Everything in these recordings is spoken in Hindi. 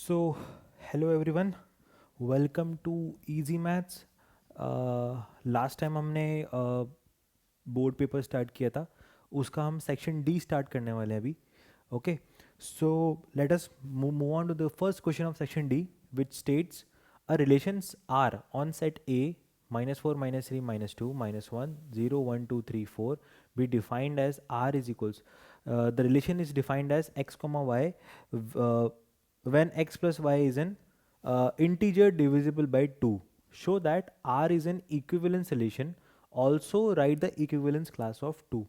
So, hello everyone, welcome to Easy Maths. Last time हमने बोर्ड पेपर स्टार्ट किया था, उसका हम सेक्शन डी स्टार्ट करने वाले हैं अभी. Okay, so let us move on to the first question of section D which states a relations R on set A -4 -3 -2 -1 0 1 2 3 4 be defined as r is equals the relation is defined as x comma y uh, when x plus y is an integer divisible by 2. Show that r is an equivalence relation. Also write the equivalence class of 2.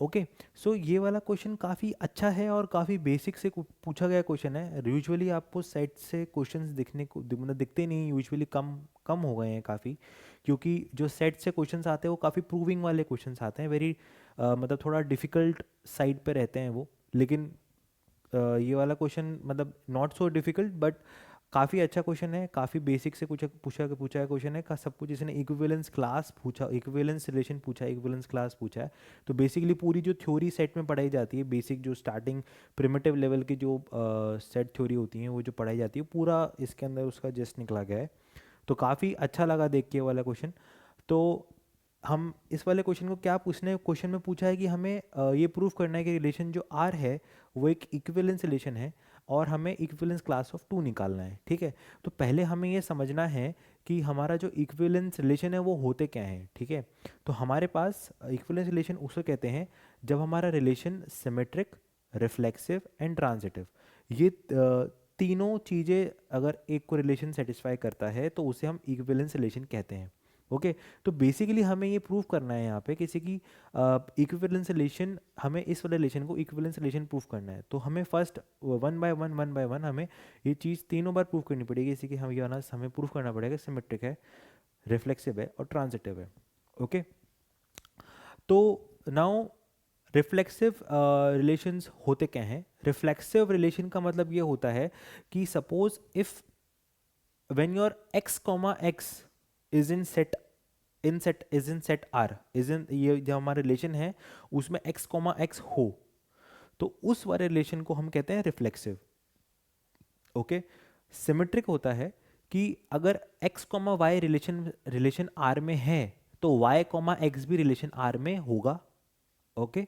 Okay, सो ये वाला क्वेश्चन काफ़ी अच्छा है और काफ़ी बेसिक से पूछा गया क्वेश्चन है. यूजुअली आपको सेट से क्वेश्चंस दिखने को मतलब दिखते नहीं, यूजुअली कम कम हो गए हैं काफ़ी, क्योंकि जो सेट से क्वेश्चंस आते हैं वो काफ़ी प्रूविंग वाले क्वेश्चंस आते हैं. वेरी मतलब थोड़ा डिफ़िकल्ट साइड पे रहते हैं वो. लेकिन ये वाला क्वेश्चन मतलब नॉट सो डिफिकल्ट बट काफ़ी अच्छा क्वेश्चन है. काफ़ी बेसिक से कुछ पूछा क्वेश्चन है का सब कुछ. इसने इक्विवेलेंस क्लास पूछा, इक्विवेलेंस रिलेशन पूछा, इक्विवेलेंस क्लास पूछा है. तो बेसिकली पूरी जो थ्योरी सेट में पढ़ाई जाती है, बेसिक जो स्टार्टिंग प्रिमिटिव लेवल की जो सेट थ्योरी होती है वो जो पढ़ाई जाती है, पूरा इसके अंदर उसका जस्ट निकला गया है. तो काफ़ी अच्छा लगा देख के वाला क्वेश्चन. तो हम इस वाले क्वेश्चन को क्या पूछने क्वेश्चन में पूछा है कि हमें ये प्रूव करना है कि रिलेशन जो आर है वो एक इक्विवेलेंस रिलेशन है और हमें इक्विवेलेंस क्लास ऑफ 2 निकालना है. ठीक है, तो पहले हमें ये समझना है कि हमारा जो इक्विवेलेंस रिलेशन है वो होते क्या हैं. ठीक है, तो हमारे पास इक्विवेलेंस रिलेशन उसे कहते हैं जब हमारा relation symmetric, reflexive and transitive, ये तीनों चीज़ें अगर एक को रिलेशन सेटिस्फाई करता है तो उसे हम इक्विवेलेंस रिलेशन कहते हैं. ओके, तो बेसिकली हमें ये प्रूव करना है यहाँ पे किसी की इक्विवेलेंस रिलेशन, हमें इस वाले रिलेशन को इक्विवेलेंस रिलेशन प्रूव करना है. तो हमें फर्स्ट वन बाय वन हमें ये चीज़ तीनों बार प्रूव करनी पड़ेगी. जैसे कि हम ये वाला हमें प्रूव करना पड़ेगा सिमेट्रिक है, रिफ्लेक्सिव है और ट्रांजिटिव है. ओके, तो नाउ रिफ्लेक्सिव रिलेशंस होते क्या हैं. रिफ्लेक्सिव रिलेशन का मतलब ये होता है कि suppose if when your x comma x is in set r is in ये जो हमारा रिलेशन है उसमें x comma x हो, तो उस वाले रिलेशन को हम कहते हैं रिफ्लेक्सिव. ओके, सिमेट्रिक होता है कि अगर x comma y relation relation r में है तो y comma x भी रिलेशन r में होगा. ओके,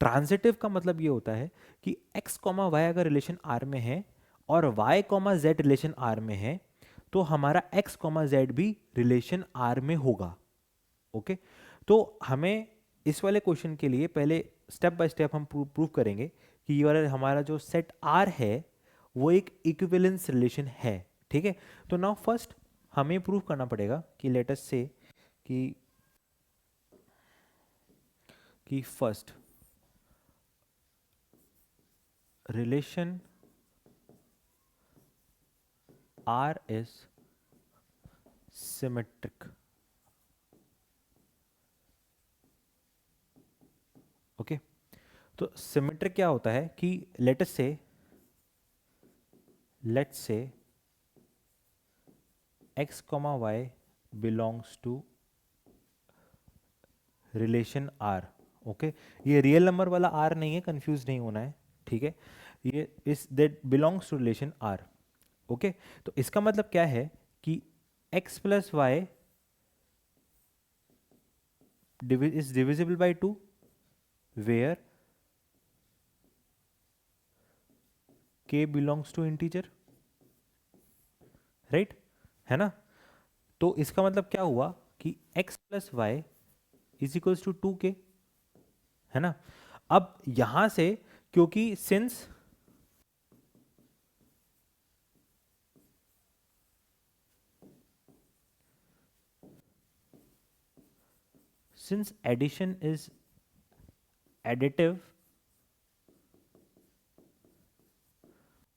ट्रांजिटिव का मतलब ये होता है कि x comma y अगर रिलेशन r में है और y comma z relation r में है तो हमारा x कॉमा जेड भी रिलेशन आर में होगा. ओके, तो हमें इस वाले क्वेश्चन के लिए पहले स्टेप बाय स्टेप हम प्रूव करेंगे कि ये वाला हमारा जो सेट आर है वो एक इक्विवेलेंस रिलेशन है. ठीक है, तो नाउ फर्स्ट हमें प्रूव करना पड़ेगा कि लेट अस से कि first relation R is symmetric. Okay, तो सिमेट्रिक क्या होता है कि let's say x comma y belongs to relation R. Okay, ये रियल नंबर वाला आर नहीं है, कंफ्यूज नहीं होना है. ठीक है, ये is that belongs to relation R. Okay, तो इसका मतलब क्या है कि x plus y is divisible by 2 where k belongs to integer. Right, है ना. तो इसका मतलब क्या हुआ कि x plus y is equals to 2k, है ना. अब यहां से क्योंकि since addition is additive,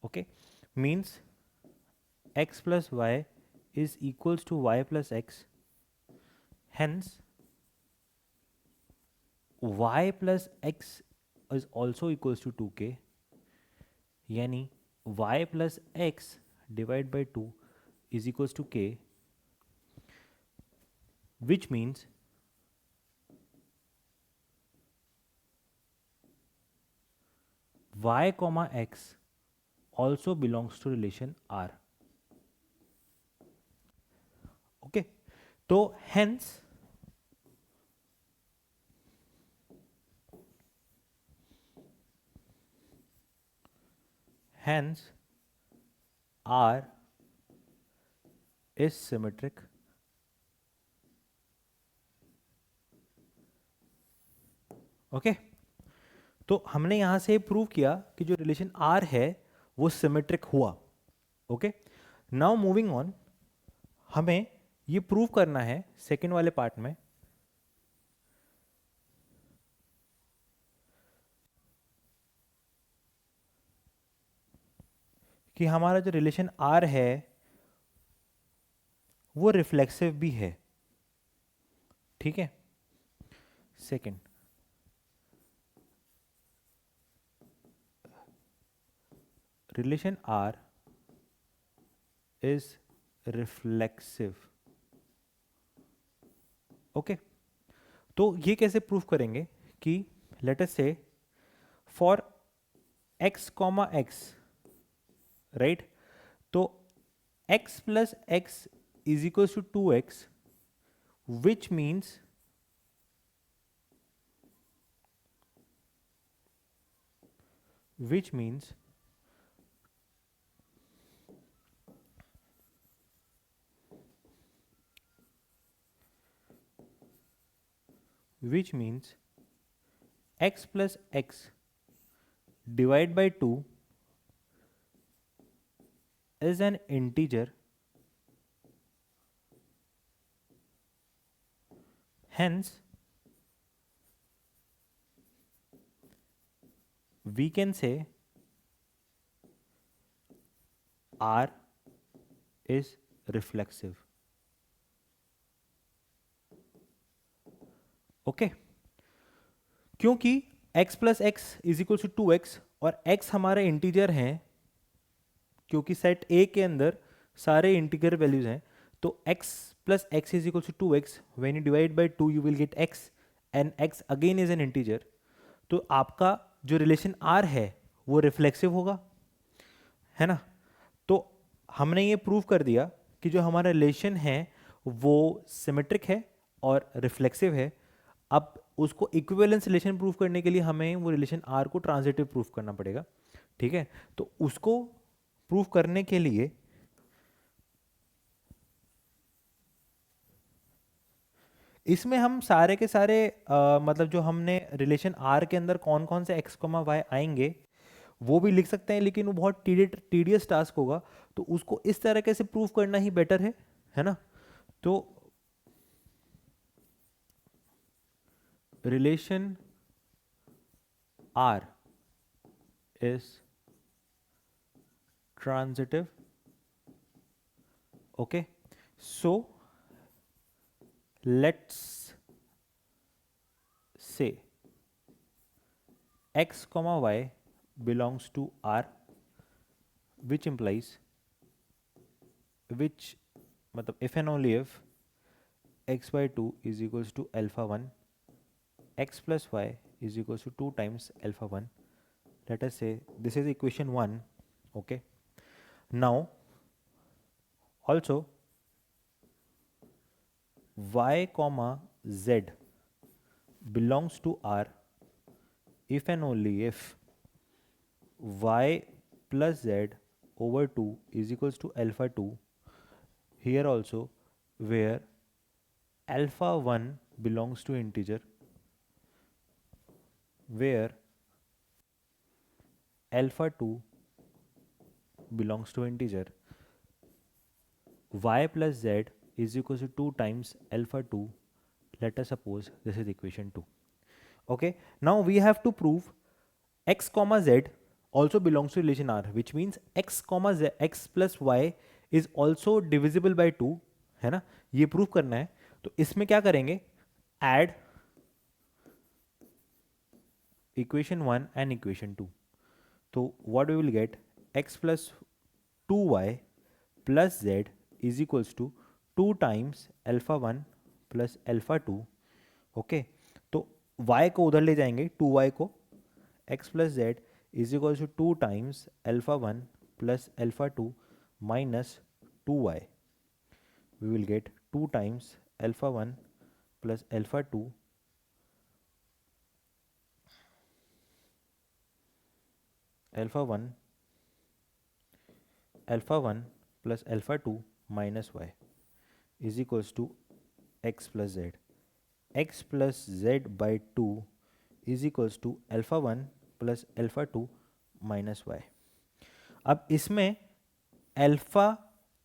okay, means x plus y is equals to y plus x, hence y plus x is also equals to 2k, यानी y plus x divided by 2 is equals to k, which means y comma x also belongs to relation R. Okay, तो hence R is symmetric. Okay, तो हमने यहाँ से प्रूव किया कि जो रिलेशन R है वो सिमेट्रिक हुआ. ओके, नाउ मूविंग ऑन, हमें ये प्रूव करना है सेकेंड वाले पार्ट में कि हमारा जो रिलेशन R है वो रिफ्लेक्सिव भी है. ठीक है, second, relation R is reflexive. Okay, तो ये कैसे प्रूफ करेंगे कि let us say for x comma x, right, तो x plus x is equal to 2x, which means which means x plus x divided by 2 is an integer, hence we can say R is reflexive. Okay, क्योंकि x plus x is equal to 2x और x हमारे इंटीजर हैं, क्योंकि सेट A के अंदर सारे इंटीजर वैल्यूज हैं, तो x plus x is equal to 2x, when you divide by 2 you will get x and x again is an integer. तो आपका जो रिलेशन R है वो रिफ्लेक्सिव होगा, है ना. तो हमने ये प्रूव कर दिया कि जो हमारा रिलेशन है वो सिमेट्रिक है और रिफ्लेक्सिव है. अब उसको इक्विवेलेंस रिलेशन प्रूव करने के लिए हमें वो रिलेशन R को ट्रांजिटिव प्रूफ करना पड़ेगा. ठीक है, तो उसको प्रूफ करने के लिए इसमें हम सारे के सारे मतलब जो हमने रिलेशन R के अंदर कौन कौन से x, y आएंगे वो भी लिख सकते हैं, लेकिन वो बहुत टीडियस टास्क होगा, तो उसको इस तरीके से प्रूफ करना ही बेटर है ना. तो relation R is transitive. Okay, so let's say x comma y belongs to R, which implies, which मतलब if and only if x by 2 is equals to alpha 1, x plus y is equals to 2 times alpha 1. Let us say this is equation 1. Okay, now also y comma z belongs to R if and only if y plus z over 2 is equals to alpha 2. Here also where alpha 1 belongs to integer, where alpha 2 belongs to integer, y plus z is equals to 2 times alpha 2. Let us suppose this is equation 2. Okay, now we have to prove x comma z also belongs to relation R, which means x comma z, x plus y is also divisible by 2, है ना, ये प्रूव करना है. तो इसमें क्या करेंगे, add equation 1 and equation 2. तो what we will get, x plus 2y plus z is equals to 2 times alpha 1 plus alpha 2. Okay, तो y को उधर ले जाएंगे 2y को, x plus z is equals to 2 times alpha 1 plus alpha 2 minus 2y. We will get 2 times alpha 1 plus alpha 2 alpha 1 plus alpha 2 minus y is equals to x plus z. X plus z by 2 is equals to alpha 1 plus alpha 2 minus y. अब इसमें अल्फा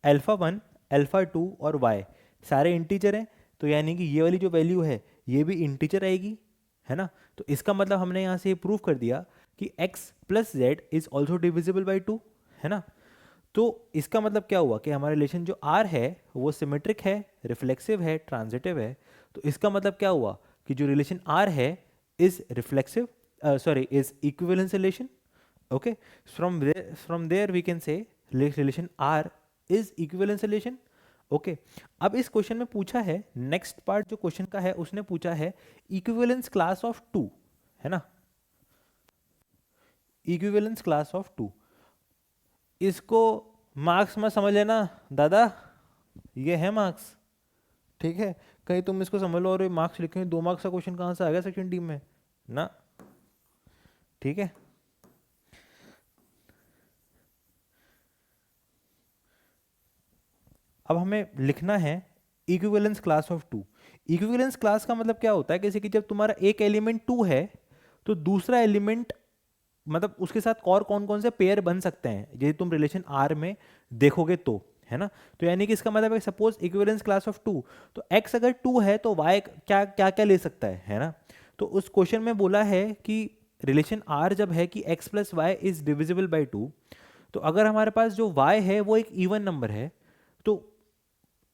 अल्फा 1 अल्फा 2 और y सारे इंटीजर हैं, तो यानी कि ये वाली जो वैल्यू है ये भी इंटीजर आएगी, है ना। तो इसका मतलब हमने यहाँ से प्रूव कर दिया कि x plus Z is also divisible by 2, है ना। तो इसका मतलब क्या हुआ कि हमारा रिलेशन जो R है वो सिमेट्रिक है, रिफ्लेक्सिव है, ट्रांजिटिव है। तो इसका मतलब क्या हुआ कि जो रिलेशन R है is reflexive, sorry is equivalence relation. Okay, from there we can say relation R is equivalence relation. Okay, अब इस क्वेश्चन में पूछा है, नेक्स्ट पार्ट जो क्वेश्चन का है उसने पूछा है इक्विवेलेंस क्लास ऑफ 2, है ना, इक्विवेलेंस क्लास ऑफ 2। इसको मार्क्स में समझ लेना दादा, ये है मार्क्स, ठीक है। कहीं तुम इसको समझ लो और ये मार्क्स लिखे 2 मार्क्स का क्वेश्चन कहाँ से आ गया सेक्शन डी में ना, ठीक है। अब हमें लिखना है equivalence class of 2। Equivalence class का मतलब क्या होता है, जैसे कि जब तुम्हारा एक एलिमेंट 2 है तो दूसरा एलिमेंट मतलब उसके साथ और कौन कौन से पेयर बन सकते हैं यदि तुम रिलेशन R में देखोगे तो, है ना। तो यानी कि इसका मतलब है सपोज इक्विवेलेंस क्लास ऑफ 2, तो x अगर 2 है तो y क्या क्या क्या ले सकता है ना। तो उस क्वेश्चन में बोला है कि रिलेशन R जब है कि x plus y is divisible by 2, तो अगर हमारे पास जो y है वो एक इवन नंबर है, तो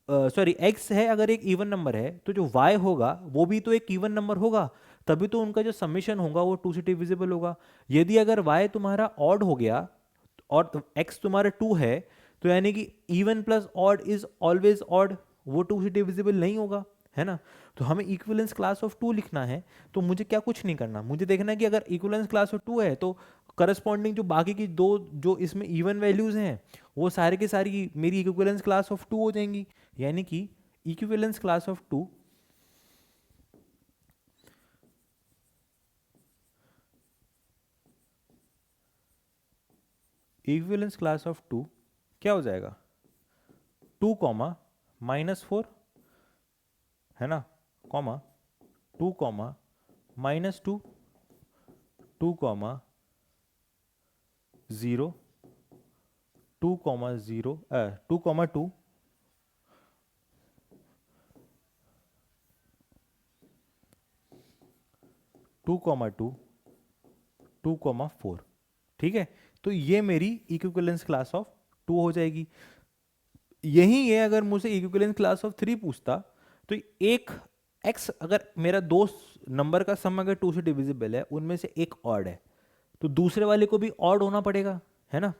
सॉरी x है अगर एक इवन नंबर है, तो जो y होगा वो भी तो एक इवन नंबर होगा, तभी तो उनका जो समेशन होगा वो 2 से डिविजिबल होगा। यदि अगर y तुम्हारा ऑड हो गया और x तुम्हारा 2 है, तो यानी कि even plus odd is always odd, वो 2 से डिविजिबल नहीं होगा, है ना। तो हमें इक्विवेलेंस क्लास ऑफ 2 लिखना है, तो मुझे क्या कुछ नहीं करना, मुझे देखना है कि अगर इक्विवेलेंस क्लास ऑफ 2 है तो करस्पॉन्डिंग जो बाकी की दो जो इसमें इवन वैल्यूज हैं वो सारे की सारी मेरी इक्विवेलेंस क्लास ऑफ 2 हो जाएंगी। यानी कि equivalence class of 2 equivalence class of 2 क्या हो जाएगा, 2 कॉमा -4, है ना, comma 2 comma -2, 2 comma 0, 2 comma 0, 2 comma 2, 2 comma 2, 2 comma 4, ठीक है। तो ये मेरी इक्विवेलेंस क्लास ऑफ 2 हो जाएगी। यही ये अगर मुझसे इक्विवेलेंस क्लास ऑफ 3 पूछता, तो एक x अगर मेरा दो नंबर का सम अगर 2 से डिविजिबल है, उनमें से एक ऑड है, तो दूसरे वाले को भी ऑड होना पड़ेगा, है ना।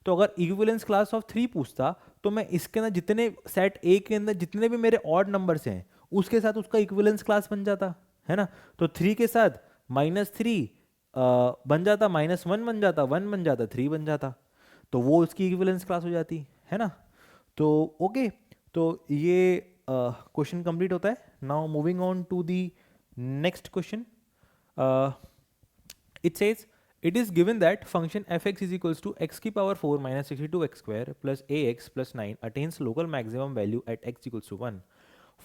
तो अगर इक्विवेलेंस क्लास ऑफ 3 पूछता, तो मैं इसके अंदर जितने सेट ए के अंदर जितने भी मेरे ऑड नंबर्स हैं उसके साथ उसका इक्विवेलेंस क्लास बन जाता, है ना। तो 3 के साथ -3 बन जाता, -1 बन जाता, 1 बन जाता, 3 बन जाता, तो वो उसकी इक्विवेलेंस क्लास हो जाती, है ना। तो ओके, तो ये क्वेश्चन कंप्लीट होता है। Now moving on to the next question, it says it is given that function fx is equals to x की power 4 minus 62x square plus ax plus 9 attains local maximum value at x equals to 1.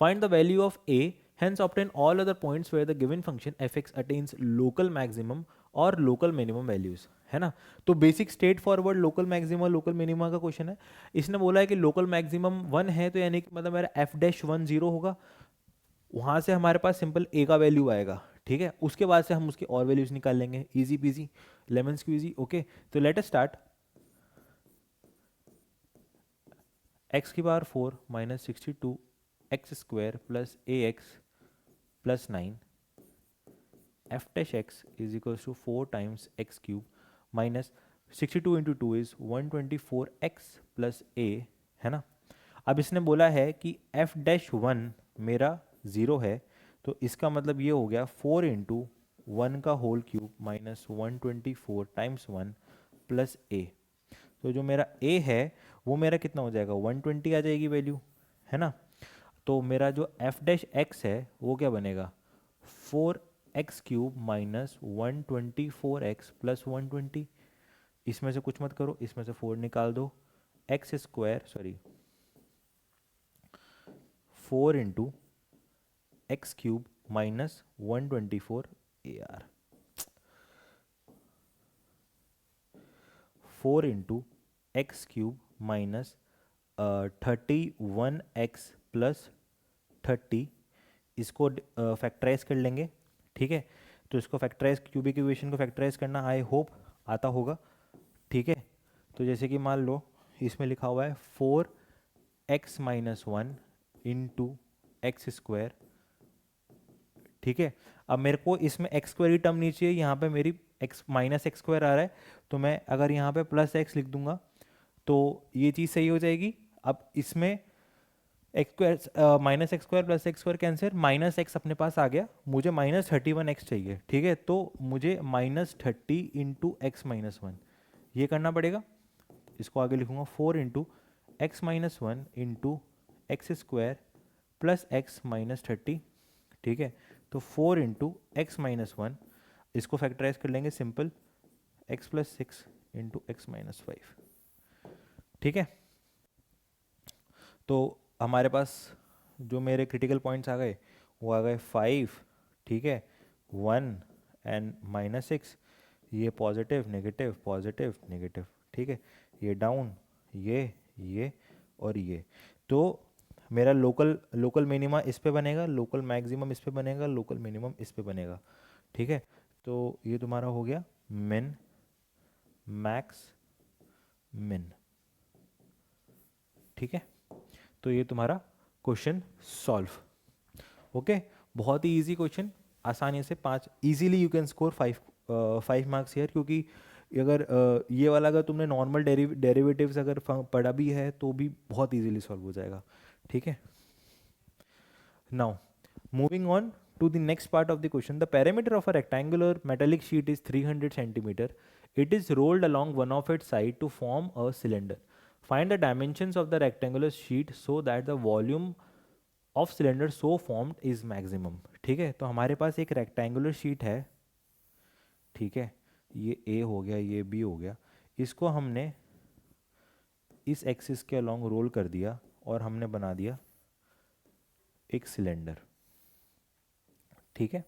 Find the value of a, hence obtain all other points where the given function fx attains local maximum और लोकल मिनिमम वैल्यूज, है ना। तो basic straight forward local maximum local minimum का क्वेश्चन है। इसने बोला है कि लोकल मैक्सिमम 1 है, तो यानी कि मतलब मेरा एफ डैश 1 0 होगा, वहां से हमारे पास सिंपल ए का वैल्यू आएगा, ठीक है। उसके बाद से हम उसकी और वैल्यूज निकाल लेंगे, easy peasy lemon squeezy. Okay, तो लेट अस स्टार्ट। एक्स की power 4 minus 62 X square plus A X plus 9 F dash X is equals to 4 times X cube minus 62 into 2 is 124 X plus A, है ना। अब इसने बोला है कि एफ डैश 1 मेरा 0 है, तो इसका मतलब ये हो गया 4 इंटू 1 का whole cube minus 124 times 1 plus A. तो जो मेरा a है वो मेरा कितना हो जाएगा, 120 आ जाएगी वैल्यू, है ना। तो मेरा जो एफ डैश एक्स है वो क्या बनेगा, 4x³ माइनस 124x प्लस 120। इसमें से कुछ मत करो, इसमें से 4 निकाल दो, x square sorry 4 into x³ minus 124 AR, 4 into x³ minus 31x plus 30, इसको फैक्टराइज कर लेंगे, ठीक है। तो इसको फैक्टराइज, क्यूबिक इक्वेशन को फैक्टराइज करना आई होप आता होगा, ठीक है। तो जैसे कि मान लो इसमें लिखा हुआ है 4x minus 1 into x square, ठीक है। अब मेरे को इसमें एक्स स्क्वायर की टर्म नहीं चाहिए, यहाँ पे मेरी एक्स माइनस एक्स स्क्वायर आ रहा है, तो मैं अगर यहाँ पे प्लस एक्स लिख दूंगा तो ये चीज़ सही हो जाएगी। अब इसमें x square minus x square plus x square cancel, minus x अपने पास आ गया, मुझे माइनस 31x चाहिए, ठीक है। तो मुझे -30 इंटू एक्स माइनस 1 ये करना पड़ेगा। इसको आगे लिखूंगा 4 into x minus 1 into x square plus x minus 30, ठीक है। तो 4 इंटू एक्स माइनस 1, इसको फैक्टराइज कर लेंगे simple, x plus 6 into x minus 5, ठीक है। तो हमारे पास जो मेरे क्रिटिकल पॉइंट्स आ गए वो आ गए 5, ठीक है, 1 एंड -6, ये पॉजिटिव नेगेटिव, ठीक है, ये डाउन, ये और ये। तो मेरा लोकल मिनिमा इस पे बनेगा, लोकल मैक्सिमम इस पे बनेगा, लोकल मिनिमम इस पे बनेगा, ठीक है। तो ये तुम्हारा हो गया मिन मैक्स मिन, ठीक है। तो ये तुम्हारा क्वेश्चन सॉल्व, ओके। बहुत ही इजी क्वेश्चन, आसानी से 5 easily you can score 5 marks here, क्योंकि अगर ये वाला अगर तुमने नॉर्मल डेरिवेटिव्स अगर पढ़ा भी है तो भी बहुत इजीली सॉल्व हो जाएगा, ठीक है। Now moving on to the next part of the question, the perimeter of a rectangular metallic sheet is 300 centimeter. It is rolled along one of its side to form a cylinder. Find the dimensions of the rectangular sheet so that the volume of cylinder so formed is maximum. ठीक है, तो हमारे पास एक rectangular sheet है, ठीक है, ये A हो गया, ये B हो गया, इसको हमने इस एक्सिस के अलॉन्ग रोल कर दिया और हमने बना दिया एक सिलेंडर, ठीक है।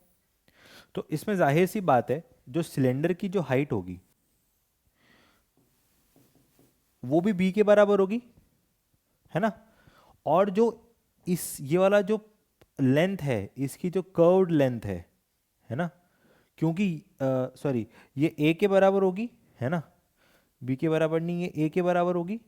तो इसमें जाहिर सी बात है जो सिलेंडर की जो हाइट होगी वो भी बी के बराबर होगी, है ना। और जो इस ये वाला जो लेंथ है, इसकी जो कर्व्ड लेंथ है ना, क्योंकि सॉरी ये ए के बराबर होगी, है ना, बी के बराबर नहीं, ये ए के बराबर होगी,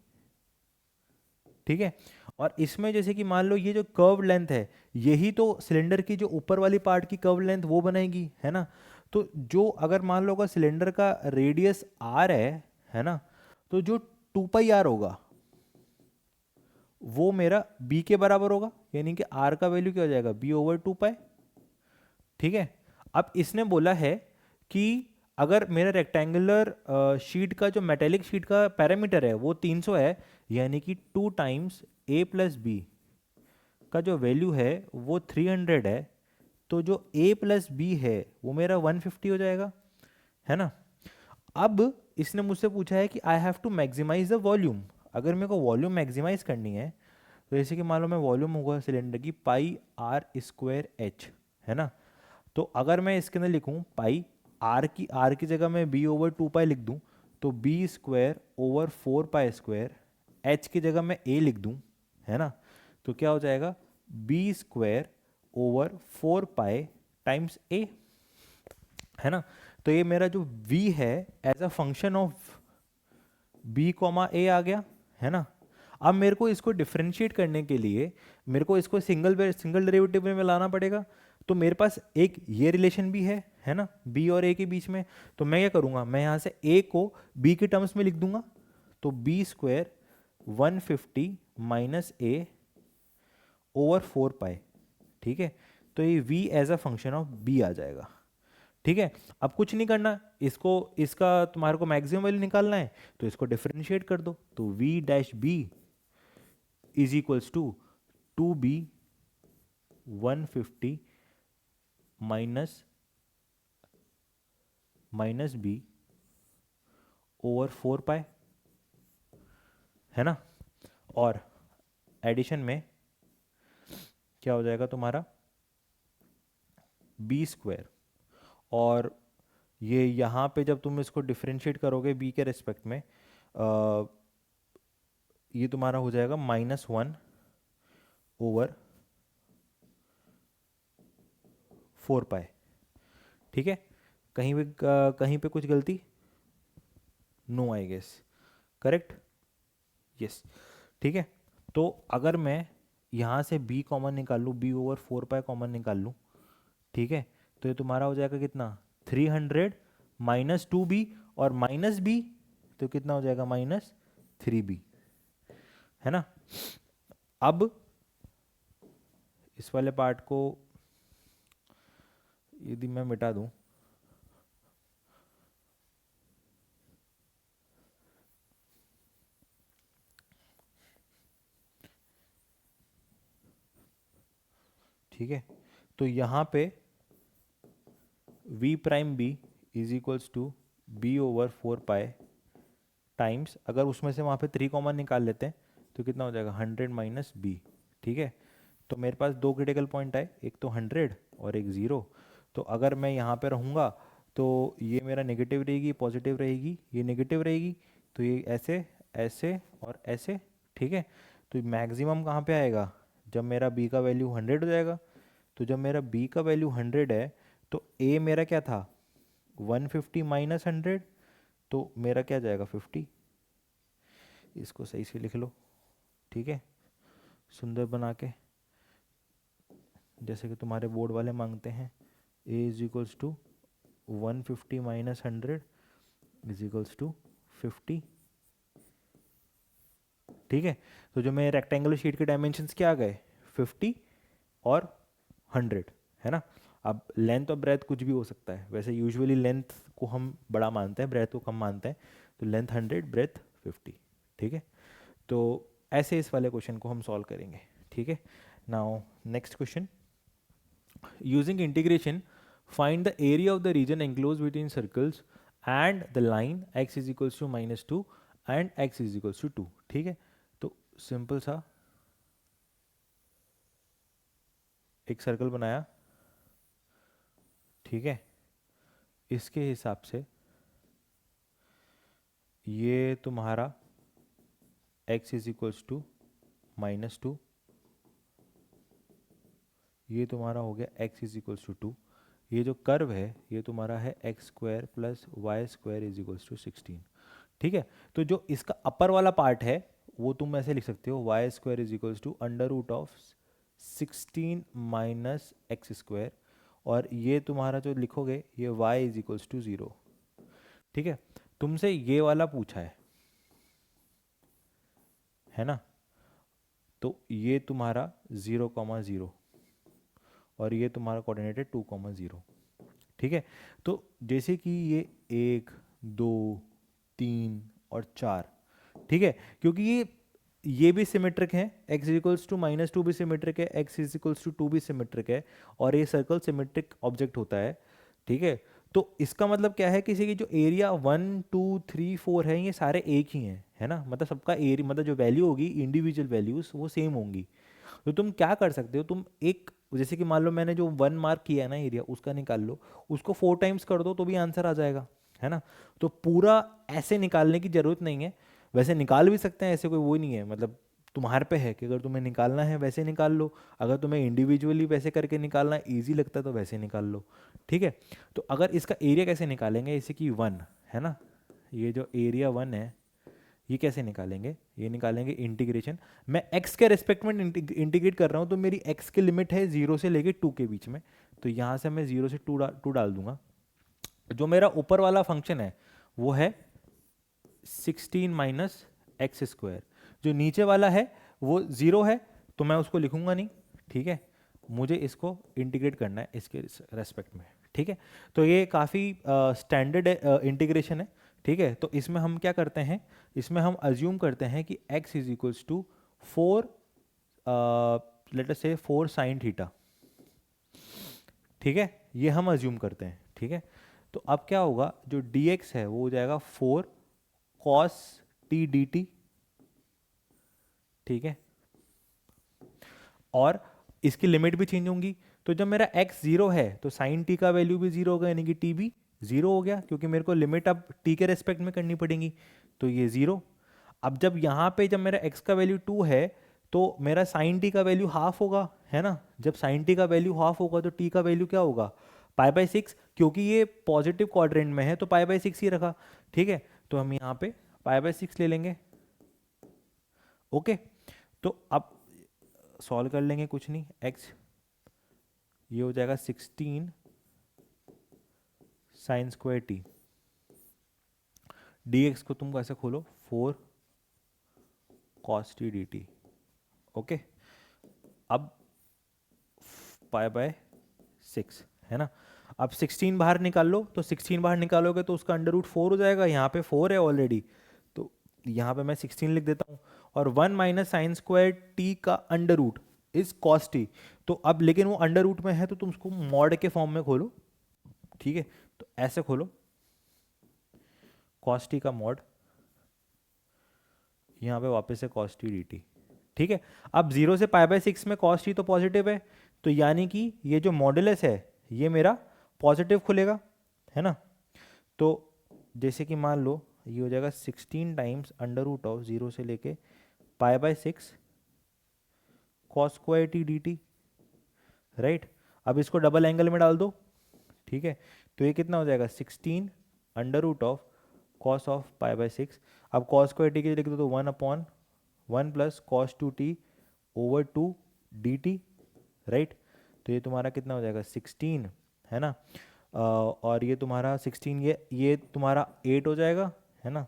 ठीक है। और इसमें जैसे कि मान लो ये जो कर्व लेंथ है यही तो सिलेंडर की जो ऊपर वाली पार्ट की कर्व लेंथ वो बनाएगी, है ना। तो जो अगर मान लो अगर सिलेंडर का रेडियस आर है ना, तो जो 2πr होगा वो मेरा बी के बराबर होगा, यानी कि आर का वैल्यू क्या हो जाएगा, b/2π, ठीक है। अब इसने बोला है कि अगर मेरा रेक्टेंगुलर शीट का जो मेटेलिक शीट का पैरामीटर है वो 300 है, यानी कि 2 टाइम्स a प्लस बी का जो वैल्यू है वो 300 है, तो जो a प्लस बी है वो मेरा 150 हो जाएगा, है ना। अब इसने मुझसे पूछा है कि I have to maximize the volume, अगर मेरे को वॉल्यूम मैक्सिमाइज करनी है तो जैसे कि मान लो मैं वॉल्यूम होगा सिलेंडर की πr²h, है ना। तो अगर मैं इसके अंदर लिखूं पाई आर की जगह मैं b/2π लिख दूं, तो b²/4π², h की जगह मैं a लिख दूं, है ना, तो क्या हो जाएगा b²/4π टाइम्स a, है ना। तो ये मेरा जो v है as a function of b comma a आ गया, है ना। अब मेरे को इसको डिफरेंशिएट करने के लिए मेरे को इसको सिंगल डेरिवेटिव में लाना पड़ेगा, तो मेरे पास एक ये रिलेशन भी है ना, b और a के बीच में। तो मैं क्या करूँगा, मैं यहाँ से a को b के टर्म्स में लिख दूंगा, तो b² 150 माइनस a/4π, ठीक है। तो ये v as a function of b आ जाएगा, ठीक है, अब कुछ नहीं करना, इसको इसका तुम्हारे को मैक्सिमम वैल्यू निकालना है तो इसको डिफरेंशिएट कर दो, तो v dash b is equals to 2b 150 minus minus b over 4 pi, है ना। और एडिशन में क्या हो जाएगा तुम्हारा बी स्क्वायर, और ये यहाँ पे जब तुम इसको डिफरेंशिएट करोगे बी के रिस्पेक्ट में ये तुम्हारा हो जाएगा -1 ओवर 4 पाई। ठीक है, कहीं पे कुछ गलती? No I guess, correct, yes. ठीक है, तो अगर मैं यहाँ से b कॉमन निकाल लूँ, b ओवर 4 पाई कॉमन निकाल लूँ, ठीक है, तो ये तुम्हारा हो जाएगा कितना 300 माइनस 2b, और माइनस b तो कितना हो जाएगा -3b, है ना। अब इस वाले पार्ट को यदि मैं मिटा दूं, ठीक है, तो यहाँ पे v prime b is equals to b over 4 pi times, अगर उसमें से वहाँ पे 3 कॉमन निकाल लेते हैं तो कितना हो जाएगा 100 माइनस बी। ठीक है, तो मेरे पास दो क्रिटिकल पॉइंट आए, एक तो 100 और एक 0। तो अगर मैं यहाँ पे रहूँगा तो ये मेरा नेगेटिव रहेगी, पॉजिटिव रहेगी, ये नेगेटिव रहेगी, तो ये ऐसे ऐसे और ऐसे। ठीक है, तो मैक्सिमम कहाँ पे आएगा जब मेरा b का वैल्यू 100 हो जाएगा। तो जब मेरा b का वैल्यू 100 है तो a मेरा क्या था 150 माइनस 100, तो मेरा क्या जाएगा 50। इसको सही से लिख लो, ठीक है, सुंदर बना के, जैसे कि तुम्हारे बोर्ड वाले मांगते हैं। a is equals to 150 minus 100 is equals to 50। ठीक है, तो जो मेरे रेक्टेंगुलर शीट के डायमेंशंस क्या आ गए 50 और 100, है ना। अब लेंथ और ब्रेथ कुछ भी हो सकता है, वैसे यूजुअली लेंथ को हम बड़ा मानते हैं, ब्रेथ को कम मानते हैं, तो लेंथ 100 ब्रेथ 50। ठीक है, तो ऐसे इस वाले क्वेश्चन को हम सॉल्व करेंगे। ठीक है, now next question, using integration find the area of the region enclose between circles and the line x is equals to -2 and x is equals to 2। ठीक है, तो सिंपल सा एक सर्कल बनाया, ठीक है, इसके हिसाब से ये तुम्हारा x इज इक्वल्स टू -2, ये तुम्हारा हो गया x इज इक्वल्स टू 2, ये जो कर्व है ये तुम्हारा है x square plus y square is equals to 16। ठीक है, तो जो इसका अपर वाला पार्ट है वो तुम ऐसे लिख सकते हो y square is equals to under root of 16 minus x square, और ये तुम्हारा जो लिखोगे ये y इज इक्वल्स टू 0। ठीक है, तुमसे ये वाला पूछा है ना, तो ये तुम्हारा 0,0 और ये तुम्हारा कोऑर्डिनेट है 2,0। ठीक है, तो जैसे कि ये 1 2 3 और 4, ठीक है, क्योंकि ये भी सिमेट्रिक है, x इक्वल्स टू -2 भी सिमेट्रिक है, x इज इक्वल्स टू 2 भी सिमेट्रिक है, और ये सर्कल सिमेट्रिक ऑब्जेक्ट होता है। ठीक है, तो इसका मतलब क्या है, किसी की जो एरिया 1 2 3 4 है ये सारे एक ही हैं, है ना, मतलब सबका एरिया मतलब जो वैल्यू होगी इंडिविजुअल वैल्यूज वो सेम होंगी। तो तुम क्या कर सकते हो, तुम एक जैसे कि मान लो मैंने जो 1 मार्क किया है ना एरिया उसका निकाल लो, उसको 4 टाइम्स कर दो तो भी आंसर आ जाएगा, है ना। तो पूरा ऐसे निकालने की जरूरत नहीं है, वैसे निकाल भी सकते हैं, ऐसे कोई वो नहीं है, मतलब तुम्हारे पे है कि अगर तुम्हें निकालना है वैसे निकाल लो, अगर तुम्हें इंडिविजुअली वैसे करके निकालना ईजी लगता है तो वैसे निकाल लो। ठीक है, तो अगर इसका एरिया कैसे निकालेंगे, जैसे कि 1 है ना, ये जो एरिया 1 है ये कैसे निकालेंगे, ये निकालेंगे इंटीग्रेशन, मैं x के रेस्पेक्ट में इंटीग्रेट कर रहा हूँ, तो मेरी x की लिमिट है 0 से लेके 2 के बीच में, तो यहाँ से मैं 0 से 2 डाल दूंगा। जो मेरा ऊपर वाला फंक्शन है वो है 16 माइनस एक्स स्क्वायर, जो नीचे वाला है वो 0 है तो मैं उसको लिखूंगा नहीं। ठीक है, मुझे इसको इंटीग्रेट करना है इसके रेस्पेक्ट में। ठीक है। तो ये काफ़ी स्टैंडर्ड इंटीग्रेशन है। ठीक है, तो इसमें हम क्या करते हैं, इसमें हम अज्यूम करते हैं कि x is equals to 4 let us say 4 sine theta. ठीक है, ये हम अज्यूम करते हैं। ठीक है, तो अब क्या होगा, जो dx है वो हो जाएगा 4 cos t dt। ठीक है, और इसकी लिमिट भी चेंज होंगी। तो जब मेरा x जीरो है तो साइन t का वैल्यू भी जीरो होगा, यानी कि t भी जीरो हो गया, क्योंकि मेरे को लिमिट अब t के रेस्पेक्ट में करनी पड़ेगी। तो ये जीरो। अब जब यहाँ पे जब मेरा x का वैल्यू 2 है तो मेरा साइन t का वैल्यू हाफ होगा, है ना। जब साइन t का वैल्यू हाफ होगा तो t का वैल्यू क्या होगा, पाई/6। क्योंकि ये पॉजिटिव क्वाड्रेंट में है तो पाई/6 ही रखा। ठीक है, तो हम यहाँ पे पाई/6 ले लेंगे। ओके, तो अब सॉल्व कर लेंगे, कुछ नहीं, x ये हो जाएगा 16 साइन स्क्वायर टी। dx को तुम कैसे खोलो, 4 cos t dt। ओके, अब पाई/6 है ना। अब 16 बाहर निकाल लो, तो 16 बाहर निकालोगे तो उसका अंडर रूट 4 हो जाएगा। यहाँ पे 4 है ऑलरेडी, तो यहाँ पे मैं 16 लिख देता हूँ। और 1 माइनस साइन स्क्वायर टी का under root is cos t. तो अब लेकिन वो अंडर रूट में है तो तुम उसको मॉड के फॉर्म में खोलो। ठीक है, तो ऐसे खोलो, कॉस टी का मॉड, यहाँ पे वापस से कॉस टी डी टी। ठीक है, अब 0 से पाई/6 में कॉस टी तो पॉजिटिव है, तो यानी कि ये जो मॉडुलस है ये मेरा पॉजिटिव खुलेगा, है ना। तो जैसे कि मान लो ये हो जाएगा 16 टाइम्स अंडर रूट ऑफ 0 से लेके पाई/6 cos square T D T, right. अब इसको डबल एंगल में डाल दो। ठीक है, तो ये कितना हो जाएगा, 16 under root of cos of पाई/6। अब कॉस स्क्वायर टी के लिए लिख दो तो 1/1 plus cos 2t over 2 dt, right. तो ये तुम्हारा कितना हो जाएगा, 16, है ना। और ये तुम्हारा 16, ये तुम्हारा 8 हो जाएगा, है ना।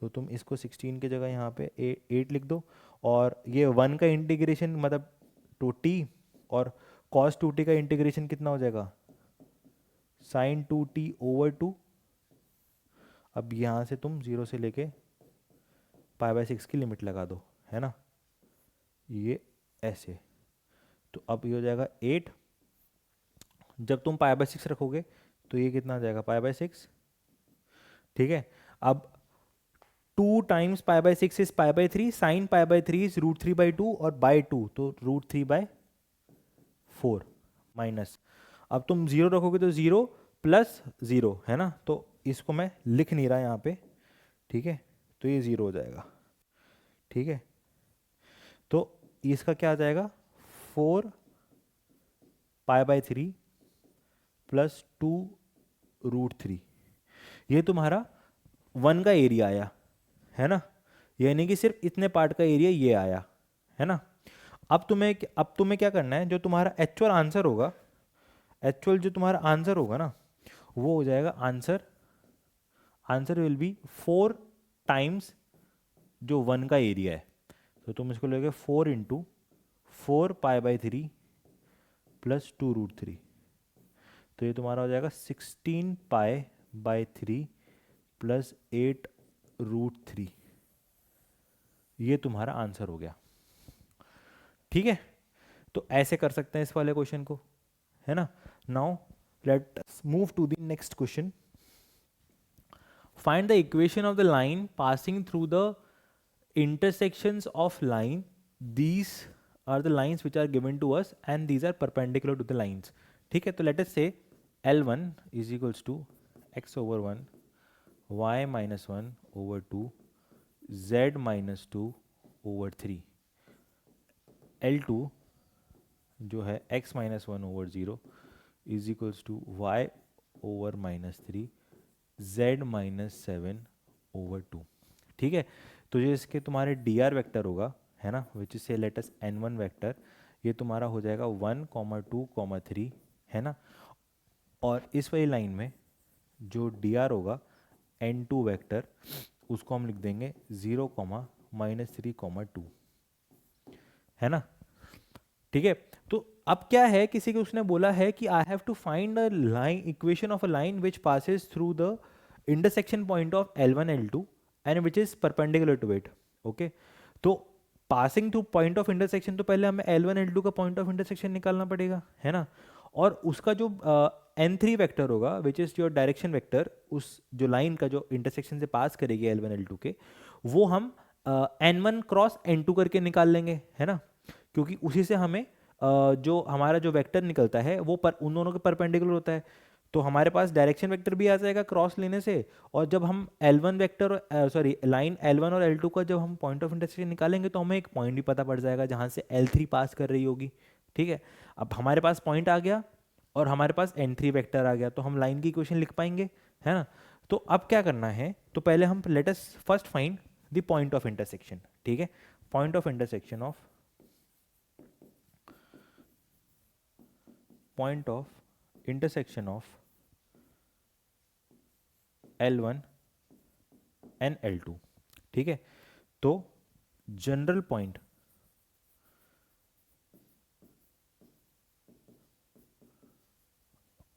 तो तुम इसको 16 की जगह यहाँ पे 8 लिख दो। और ये 1 का इंटीग्रेशन मतलब 2t, और cos 2t का इंटीग्रेशन कितना हो जाएगा, साइन 2t ओवर 2। अब यहाँ से तुम 0 से लेके पाई/6 की लिमिट लगा दो, है ना, ये ऐसे। तो अब ये हो जाएगा 8। जब तुम पाई/6 रखोगे तो ये कितना आ जाएगा, पाई/6। ठीक है, अब 2 टाइम्स पाई/6 इज पाई/3, साइन पाई/3 इज √3/2 और बाय 2 तो √3/4 माइनस। अब तुम 0 रखोगे तो 0 प्लस 0, है ना। तो इसको मैं लिख नहीं रहा यहाँ पे। ठीक है, तो ये 0 हो जाएगा। ठीक है, तो इसका क्या आ जाएगा, 4 पाई/3 प्लस 2√3। ये तुम्हारा 1 का एरिया आया, है ना। यानी कि सिर्फ इतने पार्ट का एरिया ये आया, है ना। अब तुम्हें क्या करना है, जो तुम्हारा एक्चुअल आंसर होगा, एक्चुअल जो तुम्हारा आंसर होगा ना, वो हो जाएगा आंसर विल बी 4 टाइम्स जो 1 का एरिया है। तो तुम इसको लोगे 4 इंटू 4 पाई/3 प्लस 2√3। तो ये तुम्हारा हो जाएगा 16 पाई/3 प्लस 8√3। ये तुम्हारा आंसर हो गया। ठीक है, तो ऐसे कर सकते हैं इस वाले क्वेश्चन को, है ना। Now let's move to the next question. Find the equation of the line passing through the intersections of line. These are the lines which are given to us and these are perpendicular to the lines. ठीक है, तो let us say L1 is equals to x over 1 y minus 1 over 2 z minus 2 over 3। L2 जो है x minus 1 over 0 is equals to y over minus 3 z minus 7 over 2। ठीक है, तो जो इसके तुम्हारे डी आर वेक्टर होगा, है ना, विच इज से लेटस n1 वेक्टर, ये तुम्हारा हो जाएगा 1, 2, 3, है ना। और इस वाली लाइन में जो डी आर होगा n2 वेक्टर, उसको हम लिख देंगे 0, -3, 2, है ना। ठीक है। तो अब क्या है, किसी को उसने बोला है कि I have to find a line, equation of a line which passes through the intersection point of L1 L2 and which is perpendicular to it. Okay, तो passing through point of intersection, तो पहले हमें L1 L2 का पॉइंट ऑफ इंटरसेक्शन निकालना पड़ेगा, है ना। और उसका जो N3 वेक्टर होगा which is your direction vector, उस जो लाइन का जो इंटरसेक्शन से पास करेगी L1 L2 के, वो हम N1 क्रॉस N2 करके निकाल लेंगे, है ना। क्योंकि उसी से हमें जो हमारा जो वेक्टर निकलता है वो उन दोनों के परपेंडिकुलर होता है। तो हमारे पास डायरेक्शन वेक्टर भी आ जाएगा क्रॉस लेने से, और जब हम L1 vector sorry line L1 और L2 का जब हम पॉइंट ऑफ इंटरसेक्शन निकालेंगे तो हमें एक पॉइंट भी पता पड़ जाएगा जहाँ से L3 पास कर रही होगी। ठीक है, अब हमारे पास पॉइंट आ गया और हमारे पास N3 वेक्टर आ गया, तो हम लाइन की इक्वेशन लिख पाएंगे, है ना। तो अब क्या करना है, तो पहले हम let us first find the point of intersection. ठीक है, point of intersection of point of intersection of L1 and L2। ठीक है, तो जनरल पॉइंट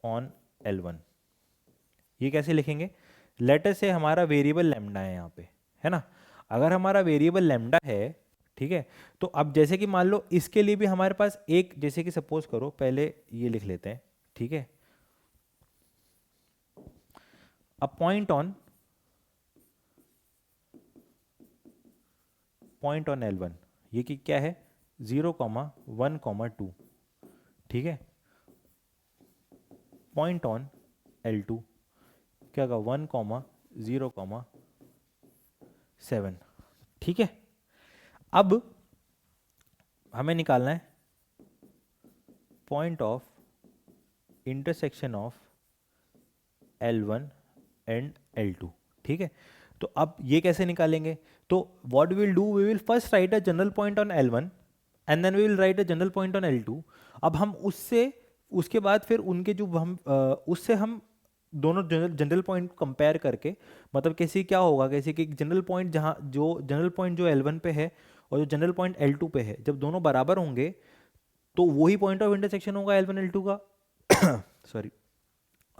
ऑन L1, ये कैसे लिखेंगे, लेटर से हमारा वेरिएबल लैम्डा है यहाँ पे, है ना। अगर हमारा वेरिएबल लैम्डा है, ठीक है, तो अब जैसे कि मान लो इसके लिए भी हमारे पास एक, जैसे कि सपोज करो पहले ये लिख लेते हैं, ठीक है, अ पॉइंट ऑन L1, ये कि क्या है 0,1,2, ठीक है। पॉइंट ऑन L2 क्या होगा 1,0,7, ठीक है। अब हमें निकालना है point of intersection of L1 and L2, ठीक है। तो अब ये कैसे निकालेंगे, तो what will do, we will first write a general point on L1 and then we will write a general point on L2। अब हम उससे, उसके बाद फिर उनके जो हम उससे हम दोनों जनरल पॉइंट कंपेयर करके, मतलब कैसे क्या होगा, कैसे कि जनरल पॉइंट जहाँ जो जनरल पॉइंट जो L1 पे है और जो जनरल पॉइंट L2 पे है, जब दोनों बराबर होंगे तो वही पॉइंट ऑफ इंटरसेक्शन होगा L1 L2 का। सॉरी,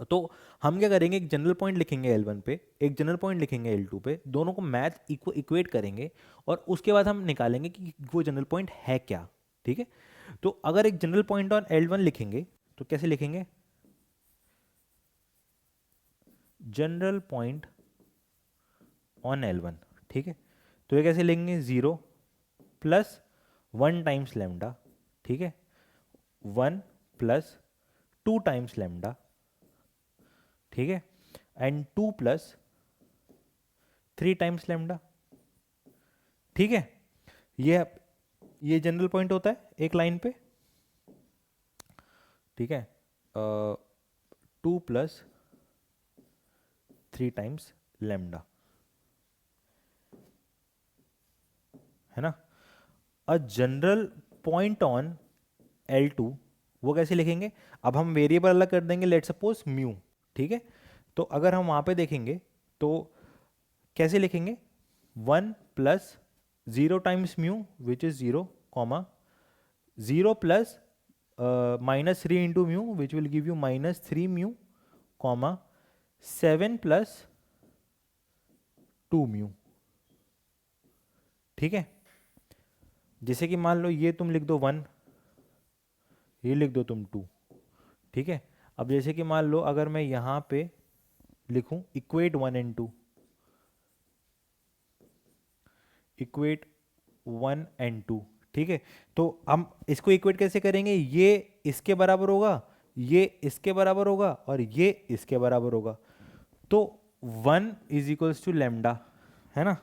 तो हम क्या करेंगे, एक जनरल पॉइंट लिखेंगे L1 पे, एक जनरल पॉइंट लिखेंगे L2 पे, दोनों को मैथ इक्वेट करेंगे और उसके बाद हम निकालेंगे कि वो जनरल पॉइंट है क्या। ठीक है, तो अगर एक जनरल पॉइंट ऑन L1 लिखेंगे तो कैसे लिखेंगे, जनरल पॉइंट ऑन L1, ठीक है। तो ये कैसे लिखेंगे, 0 प्लस 1 टाइम्स लैम्डा, ठीक है, 1 प्लस 2 टाइम्स लैम्डा, ठीक है, एंड 2 प्लस 3 टाइम्स लैम्डा, ठीक है। ये जनरल पॉइंट होता है एक लाइन पे, ठीक है, 2 प्लस 3 टाइम्स लैम्डा, है ना। अ जनरल पॉइंट ऑन L2 वो कैसे लिखेंगे, अब हम वेरिएबल अलग कर देंगे, लेट सपोज म्यू, ठीक है। तो अगर हम वहां पे देखेंगे तो कैसे लिखेंगे, 1 plus 0 times mu which is 0, comma 0 plus -3 into mu which will give you -3 mu, comma 7 plus 2 mu, ठीक है। जैसे कि मान लो ये तुम लिख दो 1, ये लिख दो तुम 2, ठीक है। अब जैसे कि मान लो अगर मैं यहां पे लिखूं इक्वेट 1 एंड 2, इक्वेट 1 एंड 2, ठीक है। तो हम इसको इक्वेट कैसे करेंगे, ये इसके बराबर होगा, ये इसके बराबर होगा और ये इसके बराबर होगा, तो 1 इज इक्वल्स टू लैम्डा, है ना।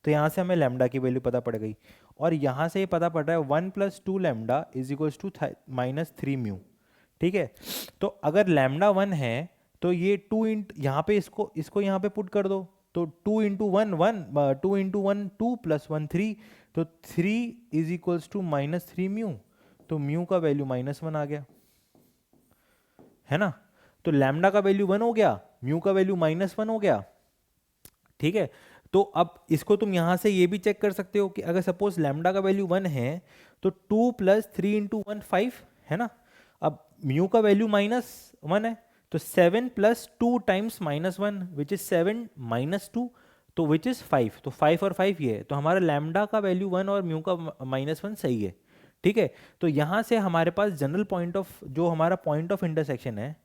तो यहाँ से हमें लैम्डा की वैल्यू पता पड़ गई, और यहाँ से ये पता पड़ रहा है 1 plus 2 lambda is equals to -3 mu, ठीक है। तो अगर लैम्डा 1 है तो ये 2 इंट यहाँ पे इसको यहाँ पे पुट कर दो, तो 2 इंटू 1 1, 2 इंटू 1 2 प्लस 1 3, तो 3 इज इक्वल्स टू -3 म्यू, तो म्यू का वैल्यू -1 आ गया, है ना। तो लैम्डा का वैल्यू 1 हो गया, म्यू का वैल्यू -1 हो गया, ठीक है। तो अब इसको तुम यहां से ये भी चेक कर सकते हो कि अगर सपोज लैम्डा का वैल्यू 1 है तो 2 प्लस 3 इंटू 1 5 है ना। अब म्यू का वैल्यू -1 है, तो 7 प्लस 2 टाइम्स -1 विच इज 7 -2, तो विच इज 5, तो 5 और 5 ये है, तो हमारा लैम्डा का वैल्यू 1 और म्यू का -1 सही है। ठीक है, तो यहाँ से हमारे पास जनरल पॉइंट ऑफ, जो हमारा पॉइंट ऑफ इंटरसेक्शन है,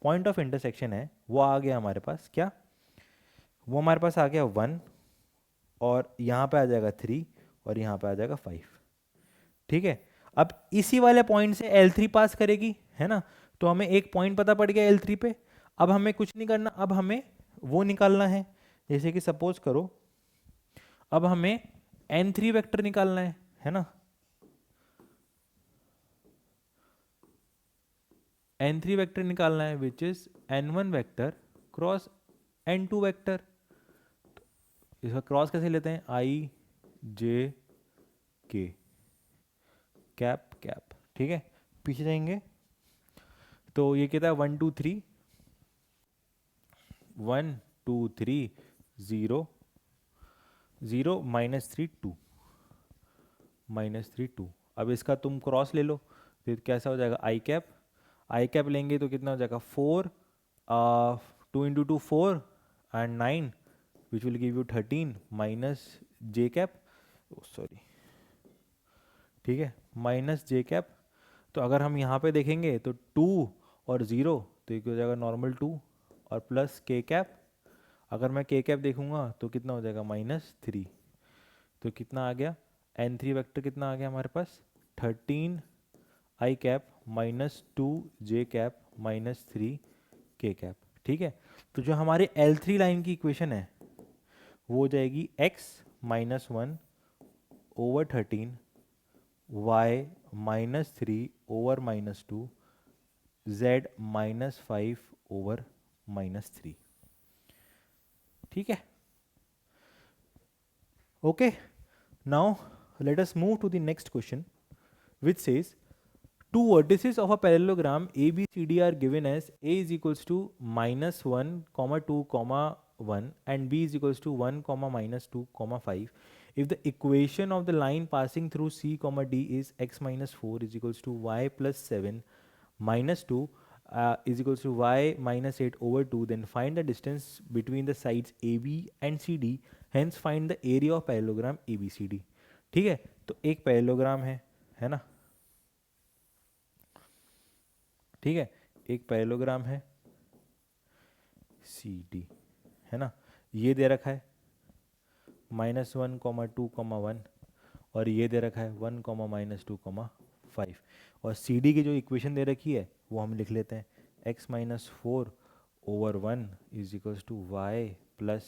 पॉइंट ऑफ इंटरसेक्शन है वो आ गया हमारे पास क्या, वो हमारे पास आ गया 1, और यहाँ पे आ जाएगा 3, और यहाँ पे आ जाएगा 5। ठीक है, अब इसी वाले पॉइंट से L3 पास करेगी, है ना, तो हमें एक पॉइंट पता पड़ गया L3 पे। अब हमें कुछ नहीं करना, अब हमें वो निकालना है, जैसे कि सपोज करो अब हमें N3 वेक्टर निकालना है ना, N3 वेक्टर निकालना है which is N1 vector cross N2 vector. इसका क्रॉस कैसे लेते हैं, I J K cap cap. ठीक है, पीछे जाएंगे तो ये कहता है 1 2 3, 1 2 3 0 0 -3 2 -3 2। अब इसका तुम क्रॉस ले लो, फिर कैसा हो जाएगा, आई कैप लेंगे तो कितना हो जाएगा 4, 2 into 2 4 and 9 which will give you 13 minus J cap, sorry, ठीक है, माइनस जे कैप। तो अगर हम यहाँ पे देखेंगे तो 2 और 0, तो ये हो जाएगा नॉर्मल 2 और प्लस के कैप। अगर मैं के कैप देखूंगा तो कितना हो जाएगा -3, तो कितना आ गया, N3 वेक्टर कितना आ गया हमारे पास 13 आई कैप -2 जे कैप -3 के कैप। ठीक है, तो जो हमारी L3 लाइन की इक्वेशन है वो हो जाएगी x -1 over 13 y -3 over -2 z -5 over -3। ठीक है, okay, now let us move to the next question which says two vertices of a parallelogram ABCD are given as a is equals to -1, 2, 1 and b is equals to 1, -2, 5. If the equation of the line passing through C, D is x minus 4 is equals to y plus 7 minus 2 is equals to y minus 8 over 2, then find the distance between the sides AB and CD, hence find the area of parallelogram ABCD। ठीक है, तो एक पैरेललोग्राम है ना, ठीक है, एक पैरेललोग्राम है CD, है ना, ये दे रखा है -1, 2, 1 और ये दे रखा है 1, -2, 5, और CD की जो इक्वेशन दे रखी है वो हम लिख लेते हैं x -4 over 1 is equals to y plus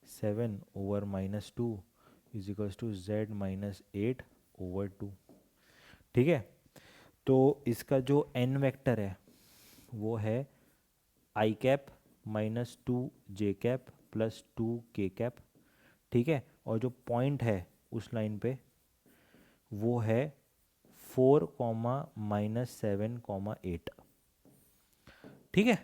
7 over -2 is equals to z -8 over 2। ठीक है, तो इसका जो n वेक्टर है वो है i cap -2 j cap plus 2 k cap. ठीक है, और जो पॉइंट है उस लाइन पे वो है 4, -7, 8। ठीक है,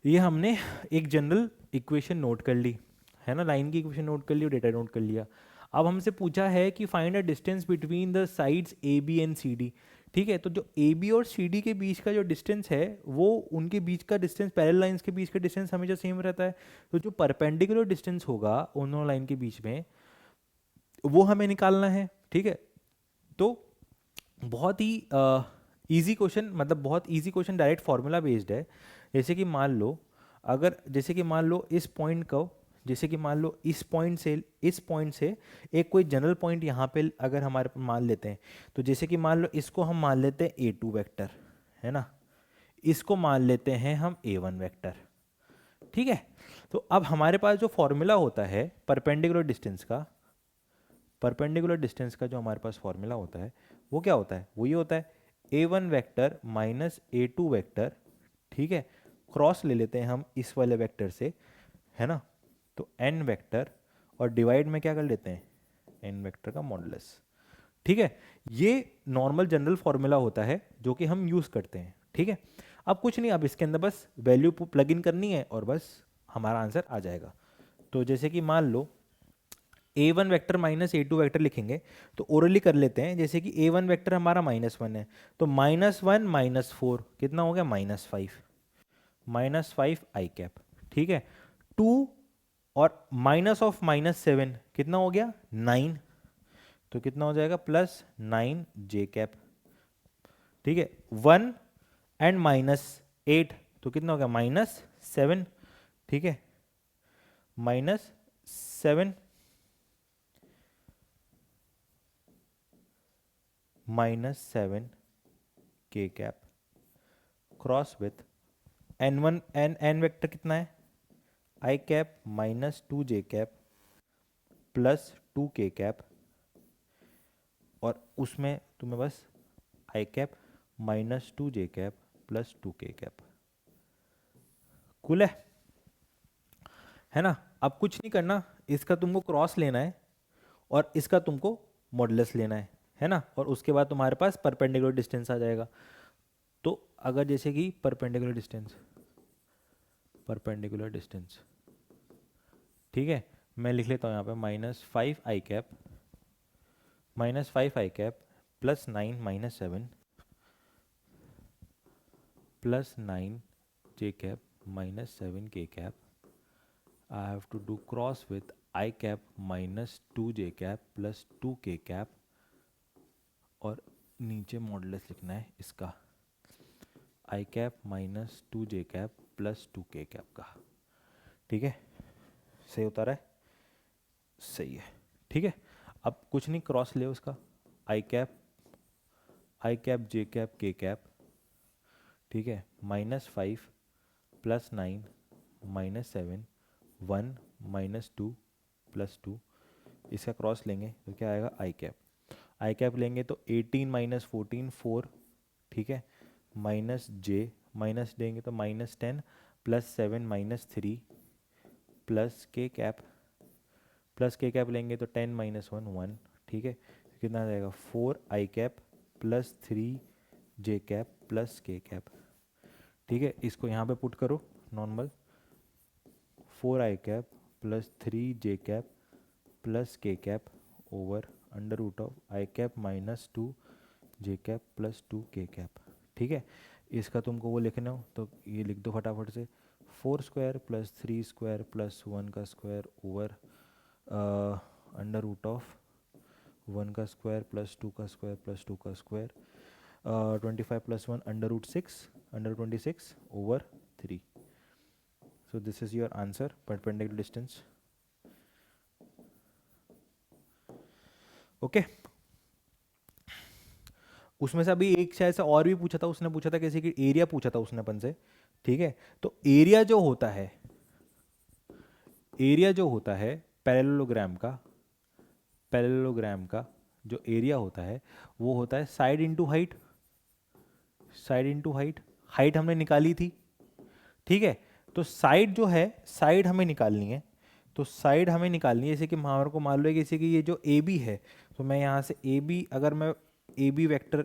ये हमने एक जनरल इक्वेशन नोट कर ली है ना, लाइन की इक्वेशन नोट कर ली और डेटा नोट कर लिया। अब हमसे पूछा है कि find a distance between the sides A B and C D. ठीक है, तो जो ए बी और सी डी के बीच का जो डिस्टेंस है वो उनके बीच का डिस्टेंस, पैरेलल लाइंस के बीच का डिस्टेंस हमेशा सेम रहता है। तो जो परपेंडिकुलर डिस्टेंस होगा उन दोनों लाइन के बीच में वो हमें निकालना है। ठीक है, तो बहुत ही इजी क्वेश्चन, मतलब बहुत easy question, direct formula based है। जैसे कि मान लो इस पॉइंट को, जैसे कि मान लो इस पॉइंट से एक कोई जनरल पॉइंट यहाँ पे अगर हमारे मान लेते हैं, तो जैसे कि मान लो इसको हम मान लेते हैं A2 वेक्टर, है ना, इसको मान लेते हैं हम A1 वेक्टर। ठीक है, तो अब हमारे पास जो फॉर्मूला होता है परपेंडिकुलर डिस्टेंस का जो हमारे पास फॉर्मूला होता है वो क्या होता है, वो ये होता है A1 vector minus A2 vector. ठीक है, क्रॉस ले लेते हैं हम इस वाले वेक्टर से, है ना, तो n वेक्टर और डिवाइड में क्या कर लेते हैं n वेक्टर का मॉडुलस। ठीक है, ये नॉर्मल जनरल फॉर्मूला होता है जो कि हम यूज करते हैं। ठीक है, अब कुछ नहीं, अब इसके अंदर बस वैल्यू प्लग इन करनी है और बस हमारा आंसर आ जाएगा। तो जैसे कि मान लो A1 vector minus A2 vector लिखेंगे तो ओरली कर लेते हैं। जैसे कि A1 वेक्टर हमारा -1 है, तो -1 -4 कितना हो गया, -5 आई कैप। ठीक है, 2 और माइनस ऑफ -7 कितना हो गया, 9, तो कितना हो जाएगा, +9 जे कैप। ठीक है, 1 एंड -8 तो कितना हो गया, -7। ठीक है, -7 -7 के cap cross with n1 n vector कितना है, आई कैप -2 जे कैप +2 के कैप, और उसमें तुम्हें बस आई कैप -2 जे कैप +2 के कैप। कूल है ना। अब कुछ नहीं करना, इसका तुमको क्रॉस लेना है और इसका तुमको मॉडुलस लेना है ना, और उसके बाद तुम्हारे पास परपेंडिकुलर डिस्टेंस आ जाएगा। तो अगर जैसे कि परपेंडिकुलर डिस्टेंस, ठीक है, मैं लिख लेता हूँ यहाँ पे -5 आई cap +9 -7 +9 j cap -7 k cap. I have to do cross with I cap -2 j cap +2 k cap, और नीचे मॉडुलस लिखना है इसका I cap -2 j cap +2 k cap का। ठीक है, सही होता रहा है, सही है। ठीक है, अब कुछ नहीं, क्रॉस ले उसका I cap j cap k cap। ठीक है, -5 +9 -7 1 -2 +2, इसका क्रॉस लेंगे तो क्या आएगा, आई कैप लेंगे तो 18 -14 4। ठीक है, माइनस देंगे तो -10 +7 -3 प्लस के कैप लेंगे तो 10 -1 1। ठीक है, कितना आ जाएगा, 4 आई कैप +3 जे कैप के कैप। ठीक है, इसको यहाँ पे पुट करो नॉर्मल, 4 आई कैप +3 जे कैप के कैप ओवर √ आई कैप -2 जे कैप +2 के कैप। ठीक है, इसका तुमको वो लिखना हो तो ये लिख दो फटाफट से, 4 स्क्वायर +3 स्क्वायर +1 का स्क्वायर ओवर √1 का स्क्वायर +2 का स्क्वायर +2 का square, 25 + 1 √26 over 3. So this is your answer, perpendicular distance. Okay उसमें से अभी एक शायद से और भी पूछा था, उसने पूछा था कैसे कि एरिया पूछा था उसने अपन से। ठीक है, तो एरिया जो होता है पैरेललोग्राम का जो एरिया होता है वो होता है साइड इंटू हाइट। हाइट हमने निकाली थी। ठीक है, तो साइड जो है, साइड हमें निकालनी है, तो साइड हमें निकालनी है। जैसे कि हमारे को मान लो जैसे कि ये जो ए बी है, तो मैं यहाँ से ए बी अगर मैं ए बी वैक्टर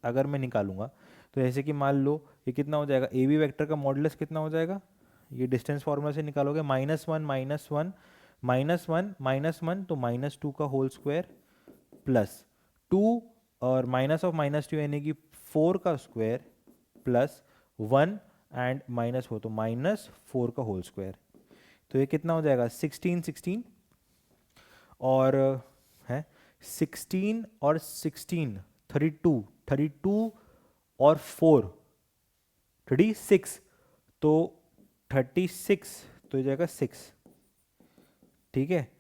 अगर मैं निकालूंगा तो जैसे कि मान लो ये कितना हो जाएगा, ए बी वैक्टर का मॉडुलस कितना हो जाएगा, ये डिस्टेंस फार्मूला से निकालोगे -1 -1 तो -2 का होल स्क्वायर +2 और -2 यानी कि 4 का स्क्वायर +1 एंड -4 तो -4 का होल स्क्वायर। तो ये कितना हो जाएगा, 16 और है 16 और 16 32 और 4 36 तो 36 तो जाएगा 6। ठीक है,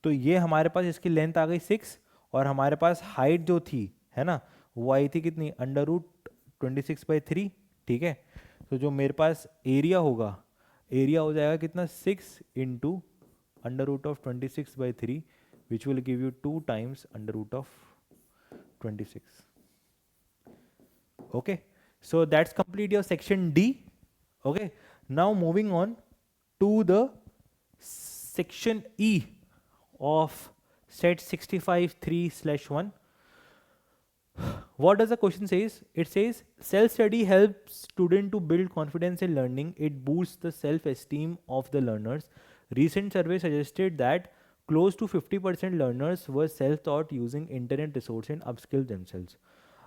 तो ये हमारे पास इसकी लेंथ आ गई 6 और हमारे पास हाइट जो थी है ना वो आई थी कितनी, √26/3। ठीक है, तो जो मेरे पास एरिया होगा, एरिया हो जाएगा कितना, 6 into √26/3 which will give you 2 times √26। okay, so that's complete your section D. Okay, now moving on to the section E of set 65(3)/1. What does the question says? It says self-study helps student to build confidence in learning. It boosts the self-esteem of the learners. Recent survey suggested that close to 50% learners were self-taught using internet resource and upskill themselves.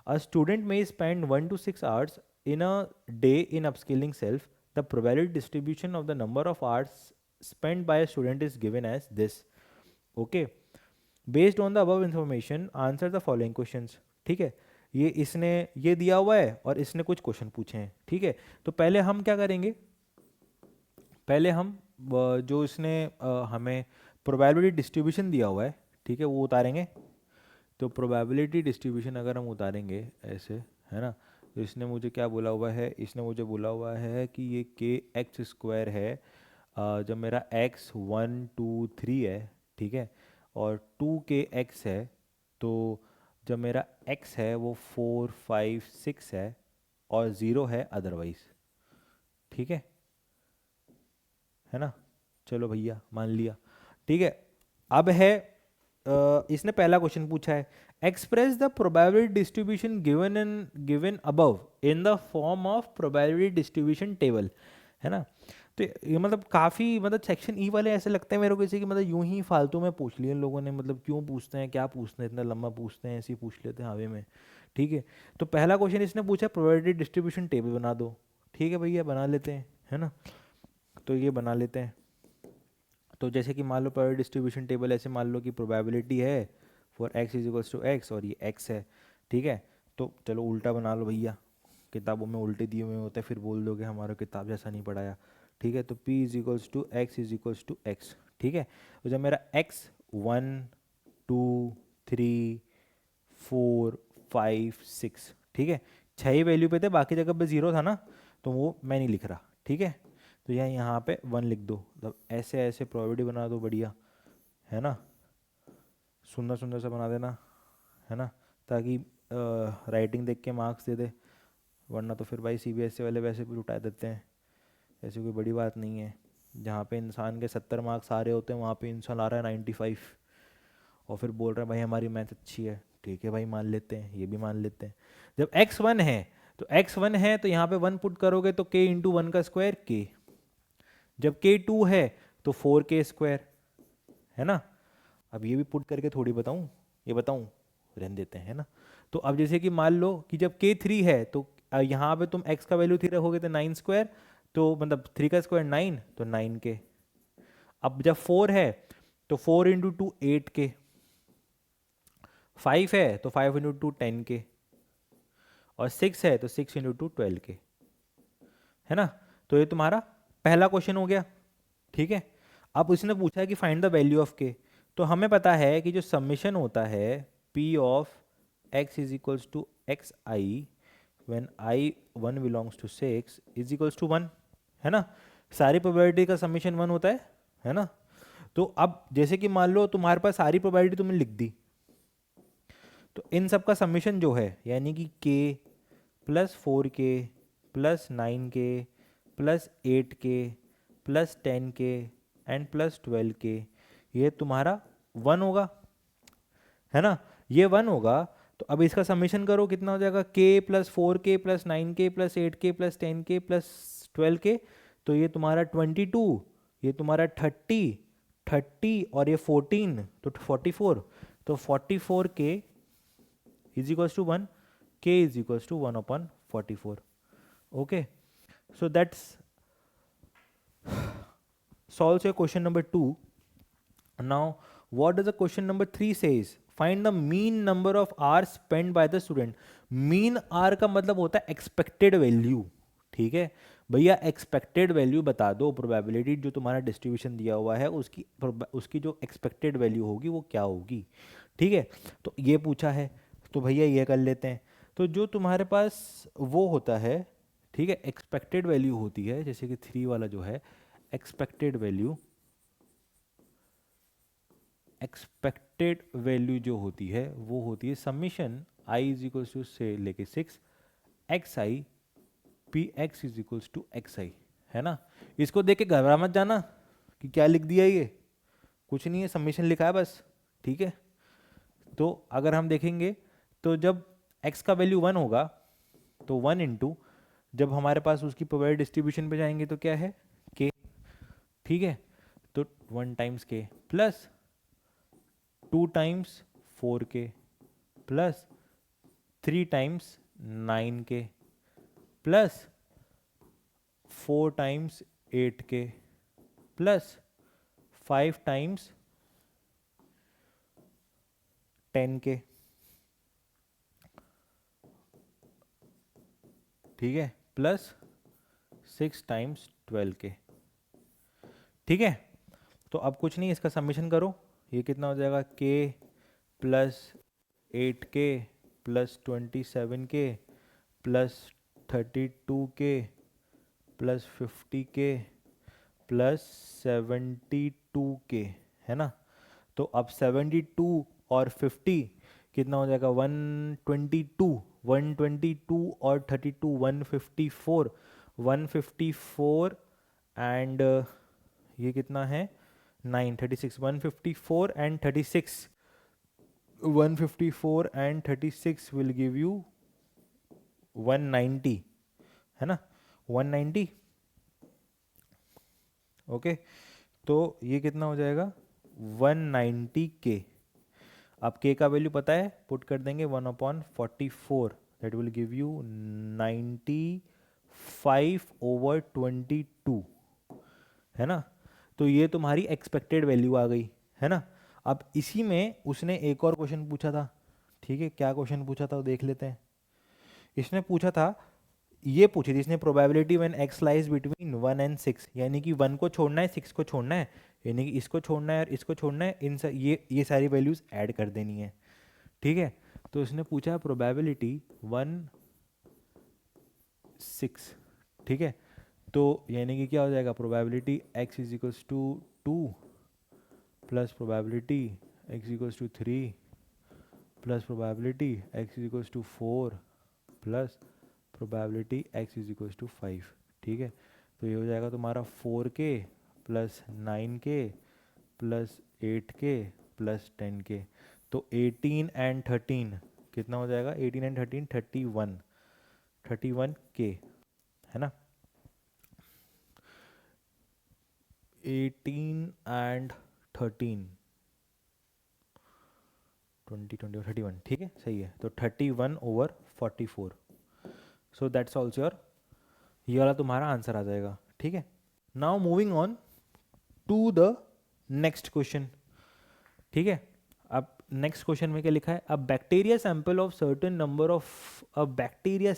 A student may spend 1 to 6 hours in a day in upskilling self. The probability distribution of the number of hours spent by a student is given as this. Okay. Based on the above information, answer the following questions. ठीक है, ये इसने ये दिया हुआ है और इसने कुछ क्वेश्चन पूछे हैं. ठीक है, तो पहले हम क्या करेंगे, पहले हम जो इसने हमें प्रोबेबिलिटी डिस्ट्रीब्यूशन दिया हुआ है, ठीक है, वो उतारेंगे. तो प्रोबेबिलिटी डिस्ट्रीब्यूशन अगर हम उतारेंगे ऐसे, है ना, तो इसने मुझे क्या बोला हुआ है, इसने मुझे बोला हुआ है कि ये के एक्स स्क्वायर है. जब मेरा एक्स 1 2 3 है, ठीक है, और 2 के एक्स है, तो जब मेरा एक्स है वो 4 5 6 है और 0 है अदरवाइज. ठीक है ना. चलो भैया मान लिया. ठीक है, अब है इसने पहला क्वेश्चन पूछा है, express the probability distribution given above in the form of probability distribution table. है ना, तो ये मतलब काफ़ी, मतलब सेक्शन ई वाले ऐसे लगते हैं मेरे को, जैसे कि मतलब यूं ही फालतू में पूछ लिए इन लोगों ने, मतलब क्यों पूछते हैं, क्या पूछते हैं, इतना लंबा पूछते हैं, ऐसे ही पूछ लेते हैं हवे में. ठीक है, तो पहला क्वेश्चन इसने पूछा प्रोबेबिलिटी डिस्ट्रीब्यूशन टेबल बना दो. ठीक है भैया, बना लेते हैं, है ना. तो ये बना लेते हैं. तो जैसे कि मान लो प्रोबेबिलिटी डिस्ट्रीब्यूशन टेबल ऐसे मान लो कि प्रोबेबिलिटी है for x is equals to x और ये एक्स है. ठीक है, तो चलो उल्टा बना लो भैया, किताबों में उल्टे दिए हुए होते हैं, फिर बोल दोगे हमारा किताब जैसा नहीं पढ़ाया. ठीक है, तो p is equals to x is equals to x. ठीक है, तो जब मेरा x 1 2 3 4 5 6, ठीक है, 6 ही वैल्यू पे थे, बाकी जगह पे 0 था ना, तो वो मैं नहीं लिख रहा. ठीक है, तो यहाँ पे 1 लिख दो. तब ऐसे ऐसे प्रोबेबिलिटी बना दो बढ़िया, है ना, सुंदर सुंदर सा बना देना, है ना, ताकि राइटिंग देख के मार्क्स दे दे. वरना तो फिर भाई सीबीएसई वाले वैसे भी लुटा देते हैं, ऐसी कोई बड़ी बात नहीं है. जहाँ पे इंसान के 70 मार्क्स आ रहे होते हैं, वहाँ पे इंसान आ रहा है 95 और फिर बोल रहा है भाई हमारी मैथ अच्छी है. ठीक है भाई, मान लेते हैं, ये भी मान लेते हैं. जब x1 है तो x1 है तो यहाँ पे 1 पुट करोगे तो k इंटू 1 का स्क्वायर k. जब k2 है तो 4k स्क्वायर, है ना. अब ये भी पुट करके थोड़ी बताऊँ, ये बताऊँ, रहने देते हैं, है ना. तो अब जैसे कि मान लो कि जब k3 है तो यहाँ पे तुम x का वैल्यू 3 रखोगे तो 9 स्क्वायर, तो मतलब 3 का स्क्वायर 9, तो 9k. अब जब 4 है तो 4 इंटू 2 8k, 5 है तो 5 इंटू 2 10k, और 6 है तो 6 इंटू 2 12k, है ना. तो ये तुम्हारा पहला क्वेश्चन हो गया. ठीक है, अब उसने पूछा है कि find the value of k. तो हमें पता है कि जो समीशन होता है p of x is equals to x i when i 1 belongs to 6 is equals to 1, है ना. सारी प्रोबेबिलिटी का समीशन 1 होता है ना. तो अब जैसे कि मान लो तुम्हारे पास सारी प्रोबेबिलिटी तुमने लिख दी, तो इन सब का समीशन जो है, यानी कि k plus 4k plus 9k plus 8k plus 10k and plus 12k, ये तुम्हारा 1 होगा, है ना. ये 1 होगा. तो अब इसका समीशन करो, कितना हो जाएगा, k plus 4k plus 9k plus 8k plus 10k plus 12k. तो ये तुम्हारा 22, ये तुम्हारा 30 और ये 14, तो 44. तो 44k is equals to 1, k is equals to 1 upon 44. Okay, so that's solves your question number 2. Now what does the question number 3 says? Find the mean number of hours spent by the student. mean hour का मतलब होता है expected value. ठीक है भैया, एक्सपेक्टेड वैल्यू बता दो, प्रोबेबिलिटी जो तुम्हारा डिस्ट्रीब्यूशन दिया हुआ है उसकी जो एक्सपेक्टेड वैल्यू होगी वो क्या होगी. ठीक है, तो ये पूछा है, तो भैया ये कर लेते हैं. तो जो तुम्हारे पास वो होता है, ठीक है, एक्सपेक्टेड वैल्यू होती है, जैसे कि 3 वाला जो है एक्सपेक्टेड वैल्यू जो होती है वो होती है summation i is equals to से लेके 6 X I P X is equals to x I, है ना. इसको देख के घबरा मत जाना कि क्या लिख दिया, ये कुछ नहीं है, समीशन लिखा है बस. ठीक है, तो अगर हम देखेंगे तो जब x का वैल्यू 1 होगा तो 1 इंटू, जब हमारे पास उसकी प्रोबेबिलिटी डिस्ट्रीब्यूशन पे जाएंगे तो क्या है k. ठीक है, तो 1 times k plus 2 times 4k plus 3 times 9k plus 4 times 8k plus 5 times 10k, ठीक है, प्लस 6 टाइम्स 12k, ठीक है। तो अब कुछ नहीं, इसका समेशन करो, ये कितना हो जाएगा, k plus 8k plus 27k plus 32k plus 50k plus 72k, है ना। तो अब 72 और 50 कितना हो जाएगा, 122, 122 और 32 154, 154 एंड ये कितना है 9, 36, 154 and 36, 154 and 36 will give you 190, है ना, 190, ओके। तो ये कितना हो जाएगा 190k। अब k का वैल्यू पता है, पुट कर देंगे 1/44, दैट विल गिव यू 95/22, है ना। तो ये तुम्हारी एक्सपेक्टेड वैल्यू आ गई, है ना। अब इसी में उसने एक और क्वेश्चन पूछा था, ठीक है, क्या क्वेश्चन पूछा था वो देख लेते हैं। इसने पूछा था, ये पूछी थी इसने, probability when x lies between 1 and 6, यानी कि 1 को छोड़ना है 6 को छोड़ना है, यानी कि इसको छोड़ना है और इसको छोड़ना है, ये सारी वैल्यूज ऐड कर देनी है, ठीक है। तो इसने पूछा प्रोबेबिलिटी 1 6, ठीक है। तो यानी कि क्या हो जाएगा, probability x is equals to 2 plus probability x equals to 3 plus probability x is equals to 4 plus probability x is equals to 5, ठीक है। तो ये हो जाएगा तुम्हारा 4k plus 9k plus 8k plus 10k। तो 18 एंड 13 कितना हो जाएगा, 18 एंड 13 31, 31k, है ना। 18 एंड 13 20 20 और 31, ठीक है, सही है। तो 31/44, सो दैट्स ऑल्सो योर, ये वाला तुम्हारा आंसर आ जाएगा, ठीक है। Now moving on to the next question, ठीक है। अब नेक्स्ट क्वेश्चन में क्या लिखा है, a bacteria sample of certain number of bacteria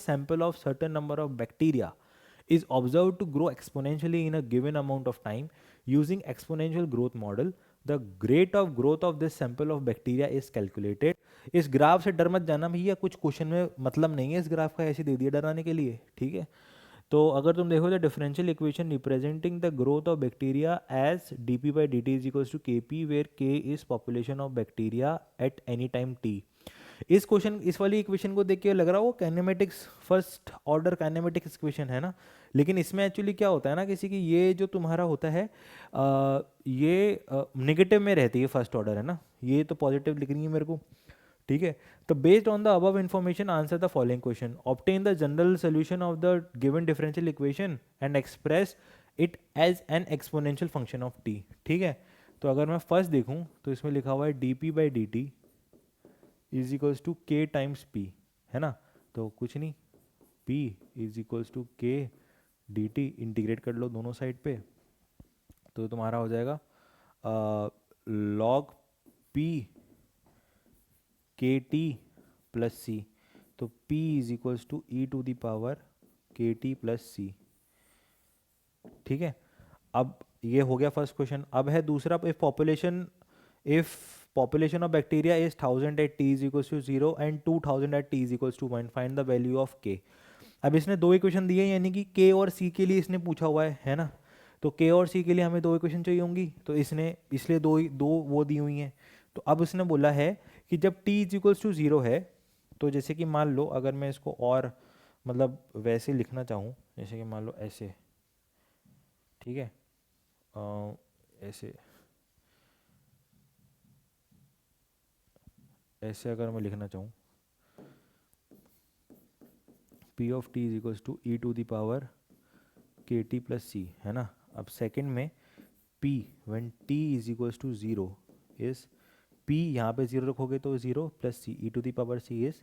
is observed to grow exponentially in a given amount of time using exponential growth model. The rate of growth of this sample of bacteria is calculated. इस ग्राफ से डर मत जाना भैया, कुछ क्वेश्चन में मतलब नहीं है इस ग्राफ का, ऐसे दे दिया डराने के लिए, ठीक है। तो अगर तुम देखो तो differential equation representing the growth of bacteria as dp by dt is equals to kp where k is population of bacteria at any time t। इस वाली इक्वेशन को देख के लग रहा हो कैनेमेटिक्स, फर्स्ट ऑर्डर कैनेमेटिक्स इक्वेशन है ना, लेकिन इसमें एक्चुअली क्या होता है ना, किसी की ये जो तुम्हारा होता है ये नेगेटिव में रहती है फर्स्ट ऑर्डर, है ना, ये तो पॉजिटिव लिख रही है मेरे को, ठीक है। तो based on the above information answer the following question, obtain the general solution of the given differential equation and express it as an exponential function of t, ठीक है। तो अगर मैं फर्स्ट देखूं तो इसमें लिखा हुआ है dp by dt is equals to k times p, है ना। तो कुछ नहीं, p is equals to k dt, integrate कर लो दोनों साइड पे, तो तुम्हारा हो जाएगा log p के टी प्लस सी। तो p is equals to e to the power k t plus c, ठीक है। अब ये हो गया फर्स्ट क्वेश्चन। अब है दूसरा, if population of bacteria is 1000 at t is equals to 0 and 2000 at t is equals to 1, find the value of k. अब इसने दो इक्वेशन दिए, यानी कि के और सी के लिए इसने पूछा हुआ है ना। तो के और सी के लिए हमें दो इक्वेशन चाहिए होंगी, तो इसने इसलिए दो वो दी हुई हैं। तो अब उसने बोला है कि जब t इज इक्वल्स टू 0 है, तो जैसे कि मान लो अगर मैं इसको और मतलब वैसे लिखना चाहूँ, जैसे कि मान लो ऐसे, ठीक है, ऐसे ऐसे अगर मैं लिखना चाहूँ, p ऑफ t is equals to e to the power k t plus c, है ना। अब सेकंड में p when t is equals to 0 is p यहाँ पे 0 रखोगे तो 0 plus c e to the power c is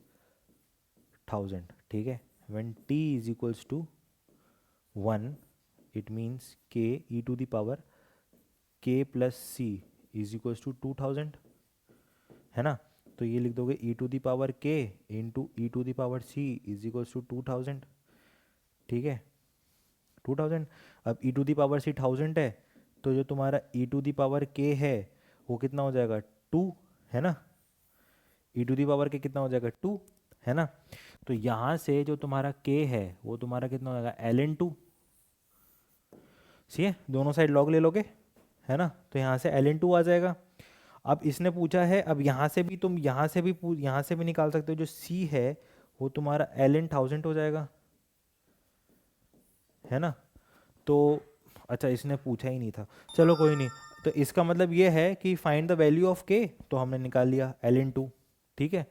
1000, ठीक है. When t is equals to 1 it means k e to the power k plus c is equals to 2000, है ना. तो ये लिख दोगे e to the power k into e to the power c is equals to 2000, ठीक है. 2000. अब e to the power c 1000 है, तो जो तुम्हारा e to the power k है वो कितना हो जाएगा 2, है ना. e to the power k कितना हो जाएगा 2, है ना. तो यहाँ से जो तुम्हारा k है वो तुम्हारा कितना हो जाएगा ln2. सी है, दोनों साइड log ले लोगे, है ना. तो यहाँ से ln2 आ जाएगा. अब इसने पूछा है, अब यहाँ से भी तुम यहाँ से भी निकाल सकते हो. जो c है वो तुम्हारा ln 1000 हो जाएगा, है ना. तो अच्छा, इसने पूछा ही नहीं था, चलो कोई नहीं. तो इसका मतलब ये है कि फाइंड द वैल्यू ऑफ के, तो हमने निकाल लिया ln2, ठीक है.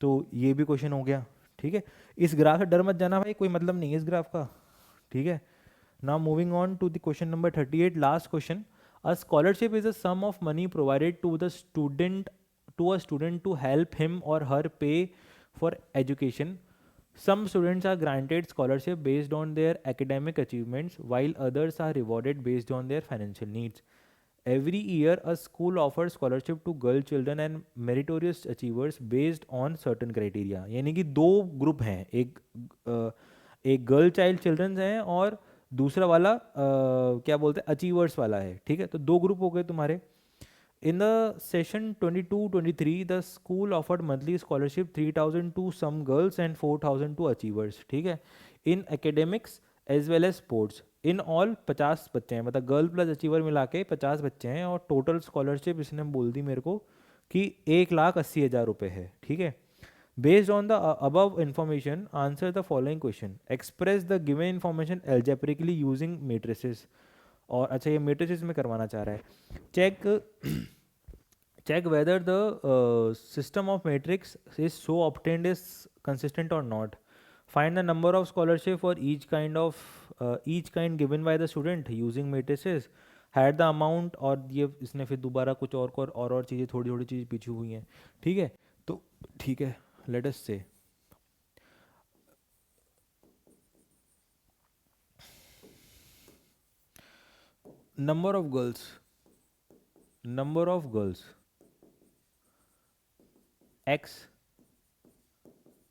तो ये भी क्वेश्चन हो गया, ठीक है. इस ग्राफ से डर मत जाना भाई, कोई मतलब नहीं है इस ग्राफ का, ठीक है. Now moving on to the question number 38, last question. A scholarship is a sum of money provided to the student to help him or her pay for education. Some students are granted scholarship based on their academic achievements, while others are rewarded based on their financial needs. Every year, a school offers scholarship to girl children and meritorious achievers based on certain criteria. यानी कि दो ग्रुप हैं, एक गर्ल चाइल्ड चिल्ड्रंस हैं और दूसरा वाला क्या बोलते हैं अचीवर्स वाला है, ठीक है. तो दो ग्रुप हो गए तुम्हारे. In the session 22-23, the school offered monthly scholarship 3000 to some girls and 4000 to achievers, ठीक है. In academics as well as sports. In all 50 बच्चे हैं, मतलब गर्ल प्लस अचीवर मिला के 50 बच्चे हैं, और टोटल स्कॉलरशिप इसने बोल दी मेरे को कि 1,80,000 रुपये है, ठीक है. Based on the above information, answer the following question. Express the given information algebraically using matrices. और अच्छा, ये matrices में करवाना चाह रहा है. Check whether the system of matrix is so obtained is consistent or not. Find the number of scholarship for each kind given by the student using matrices. Had the amount, और ये इसने फिर दोबारा कुछ और चीज़ें थोड़ी चीज़ पीछे हुई हैं, ठीक है. तो ठीक है, let us say number of girls x,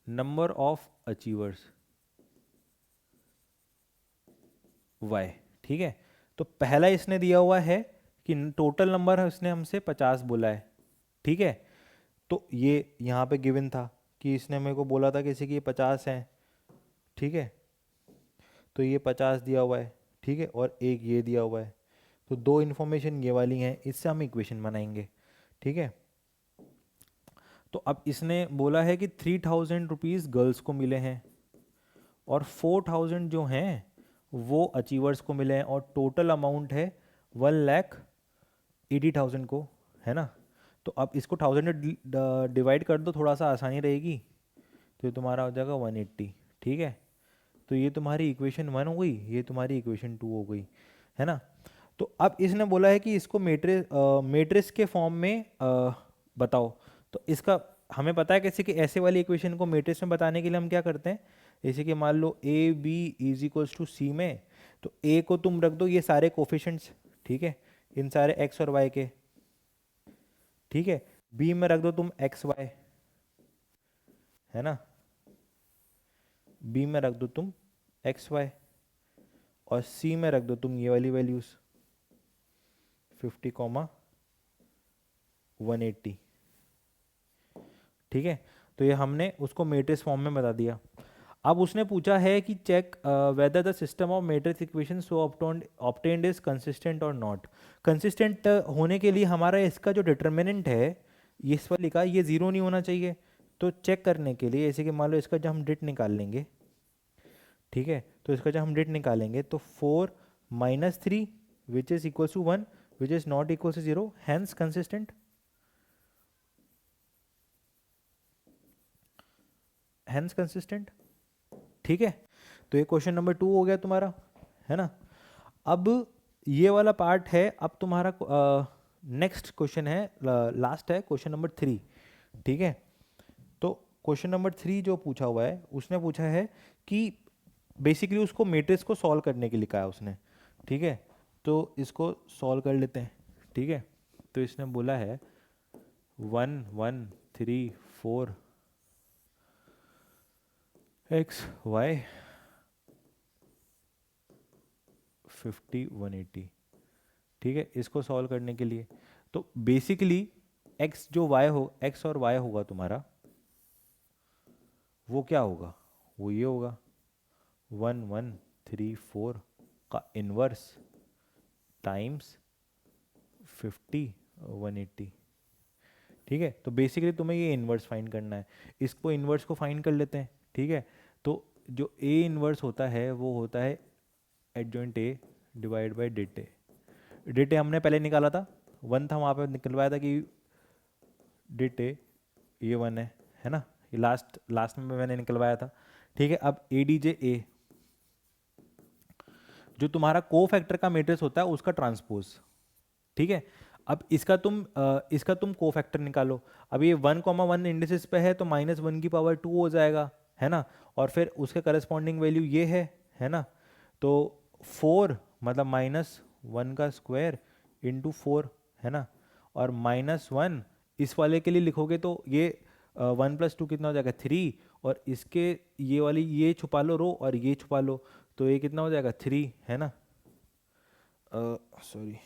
number of achievers y, ठीक है. तो पहला इसने दिया हुआ है कि टोटल नंबर है, उसने हमसे 50 बोला है, ठीक है. तो ये यहाँ पे गिवन था कि इसने मेरे को बोला था किसी की 50 हैं, ठीक है. तो ये 50 दिया हुआ है, ठीक है, और एक ये दिया हुआ है. तो दो इन्फॉर्मेशन ये वाली हैं, इससे हम इक्वेशन बनाएंगे, ठीक है. तो अब इसने बोला है कि 3000 रुपीज़ गर्ल्स को मिले हैं और 4000 जो हैं वो अचीवर्स को मिले हैं, और टोटल अमाउंट है 1,80,000 को, है ना. तो अब इसको 1000 डिवाइड कर दो, थोड़ा सा आसानी रहेगी. तो ये तुम्हारा हो जाएगा 180, ठीक है. तो ये तुम्हारी इक्वेशन 1 हो गई, ये तुम्हारी इक्वेशन 2 हो गई, है ना. तो अब इसने बोला है कि इसको मैट्रिक्स के फॉर्म में बताओ. तो इसका हमें पता है कैसे कि ऐसे वाली इक्वेशन को मैट्रिक्स में बताने के लिए हम क्या करते हैं. जैसे कि मान लो A B is equals to C में, तो ए को तुम रख दो ये सारे कोफिशेंट्स, ठीक है, इन सारे एक्स और वाई के, ठीक है. बी में रख दो तुम एक्स वाई, है ना. बी में रख दो तुम एक्स वाई, और सी में रख दो तुम ये वाली वैल्यूज 50, 180, ठीक है. तो ये हमने उसको मैट्रिक्स फॉर्म में बता दिया. अब उसने पूछा है कि check whether the system of matrix equation so obtained is consistent और नॉट. कंसिस्टेंट होने के लिए हमारा इसका जो डिटर्मिनेंट है ये इस पर लिखा, ये ज़ीरो नहीं होना चाहिए. तो चेक करने के लिए, जैसे कि मान लो इसका जब हम डिट निकाल लेंगे, ठीक है, तो इसका जब हम डिट निकालेंगे तो 4 - 3 which is equal to 1 which is not equal to 0, hence consistent, hence consistent, ठीक है. तो ये क्वेश्चन नंबर 2 हो गया तुम्हारा, है ना. अब ये वाला पार्ट है, अब तुम्हारा नेक्स्ट क्वेश्चन है, लास्ट है क्वेश्चन नंबर 3, ठीक है। तो क्वेश्चन नंबर 3 जो पूछा हुआ है, उसने पूछा है कि बेसिकली उसको मैट्रिक्स को सॉल्व करने के लिए कहा है उसने, ठीक है। तो इसको सॉल्व कर लेते हैं, ठीक है। तो इसने बोला है 1 1 3 4 x y 50 180, ठीक है। इसको सॉल्व करने के लिए तो बेसिकली x जो y हो, x और y होगा तुम्हारा, वो क्या होगा, वो ये होगा 1 1 3 4 का इन्वर्स टाइम्स 50 180, ठीक है। तो बेसिकली तुम्हें ये इन्वर्स फाइंड करना है, इसको इन्वर्स को फाइंड कर लेते हैं, ठीक है। तो जो a इन्वर्स होता है वो होता है adjoint a divide by det A. Det A हमने पहले निकाला था, 1 था वहाँ पे निकलवाया था कि डेट ए ये 1 है ना, ये लास्ट लास्ट में मैंने निकलवाया था, ठीक है। अब ए डी जे ए जो तुम्हारा को फैक्टर का मैट्रिक्स होता है उसका ट्रांसपोज, ठीक है। अब इसका तुम को फैक्टर निकालो। अब ये 1,1 इंडिसेस पे है तो -1 की पावर 2 हो जाएगा, है ना। और फिर उसके करस्पॉन्डिंग वैल्यू ये है ना। तो 4 मतलब -1 का स्क्वायर इंटू 4, है ना। और -1 इस वाले के लिए लिखोगे तो ये 1 + 2 कितना हो जाएगा 3, और इसके ये वाली ये छुपा लो रो और ये छुपा लो, तो ये कितना हो जाएगा 3, है ना। सॉरी,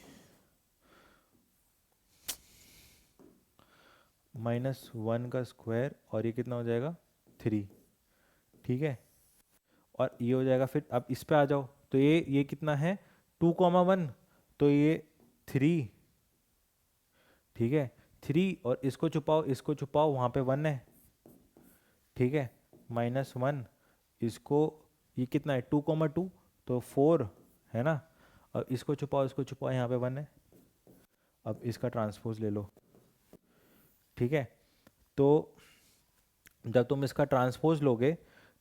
-1 का स्क्वायर और ये कितना हो जाएगा 3, ठीक है। और ये हो जाएगा, फिर अब इस पे आ जाओ तो ये कितना है 2,1, तो ये 3, ठीक है 3, और इसको छुपाओ वहाँ पे 1 है, ठीक है। -1 इसको, ये कितना है 2,2 तो 4, है ना। और इसको छुपाओ यहाँ पे 1 है। अब इसका ट्रांसपोज ले लो, ठीक है। तो जब तुम इसका ट्रांसपोज लोगे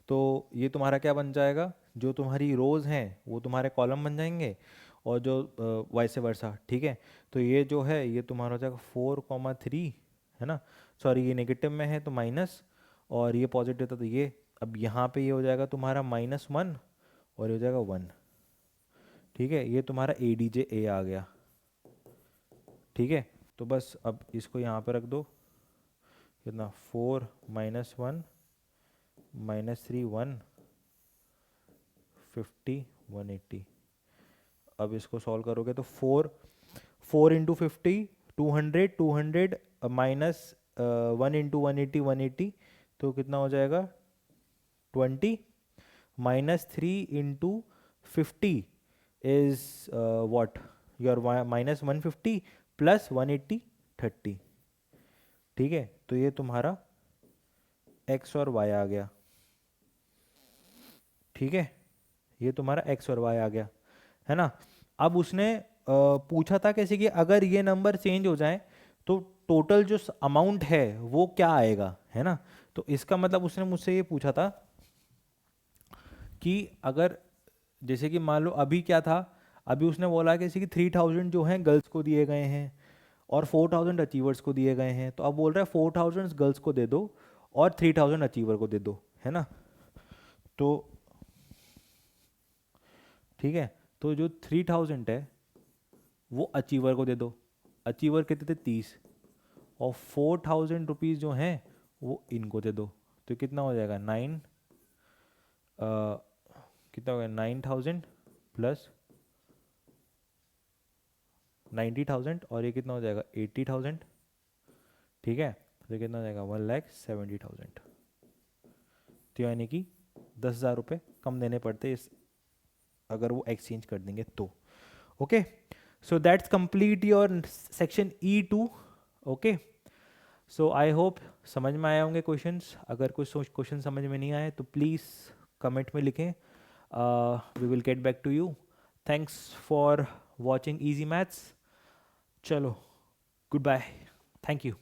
तो ये तुम्हारा क्या बन जाएगा, जो तुम्हारी रोज हैं वो तुम्हारे कॉलम बन जाएंगे, और जो वाइस वर्सा, ठीक है। तो ये जो है ये तुम्हारा हो जाएगा 4,3, है ना। सॉरी, ये नेगेटिव में है तो माइनस, और ये पॉजिटिव था तो ये। अब यहाँ पे ये हो जाएगा तुम्हारा -1 और ये हो जाएगा 1, ठीक है। ये तुम्हारा ए डी जे ए आ गया, ठीक है। तो बस अब इसको यहाँ पे रख दो, कितना 4 -1 -3 1 50 180। अब इसको सॉल्व करोगे तो 4 इंटू 50 200 200 माइनस 1 इंटू 180 180, तो कितना हो जाएगा 20, -3 into 50 is what your -150 plus 180 30, ठीक है। तो ये तुम्हारा x और y आ गया, ठीक है। ये तुम्हारा x और y आ गया, है ना। अब उसने पूछा था कैसे कि अगर ये नंबर चेंज हो जाए तो टोटल जो अमाउंट है वो क्या आएगा, है ना। तो इसका मतलब उसने मुझसे ये पूछा था कि अगर जैसे कि मान लो अभी क्या था, अभी उसने बोला कि जैसे कि 3,000 जो हैं गर्ल्स को दिए गए हैं और 4,000 अचीवर्स को दिए गए हैं, तो अब बोल रहा है 4,000 गर्ल्स को दे दो और 3,000 अचीवर को दे दो, है ना। तो ठीक है, तो जो 3,000 है वो अचीवर को दे दो। अचीवर कितने थे 30, और 4,000 रुपीज़ जो हैं वो इनको दे दो। तो कितना हो जाएगा 9, कितना हो गया 9,000 प्लस 90,000, और ये कितना हो जाएगा 80,000, ठीक है। तो कितना हो जाएगा 1,70,000। तो यानी कि 10,000 रुपये कम देने पड़ते इस, अगर वो एक्सचेंज कर देंगे तो। Okay, so that's complete your section E2। Okay, so I hope समझ में आए होंगे क्वेश्चंस। अगर कुछ क्वेश्चन समझ में नहीं आए तो प्लीज़ कमेंट में लिखें, we will get back to you. Thanks for watching easy maths. चलो, गुड बाय, थैंक यू।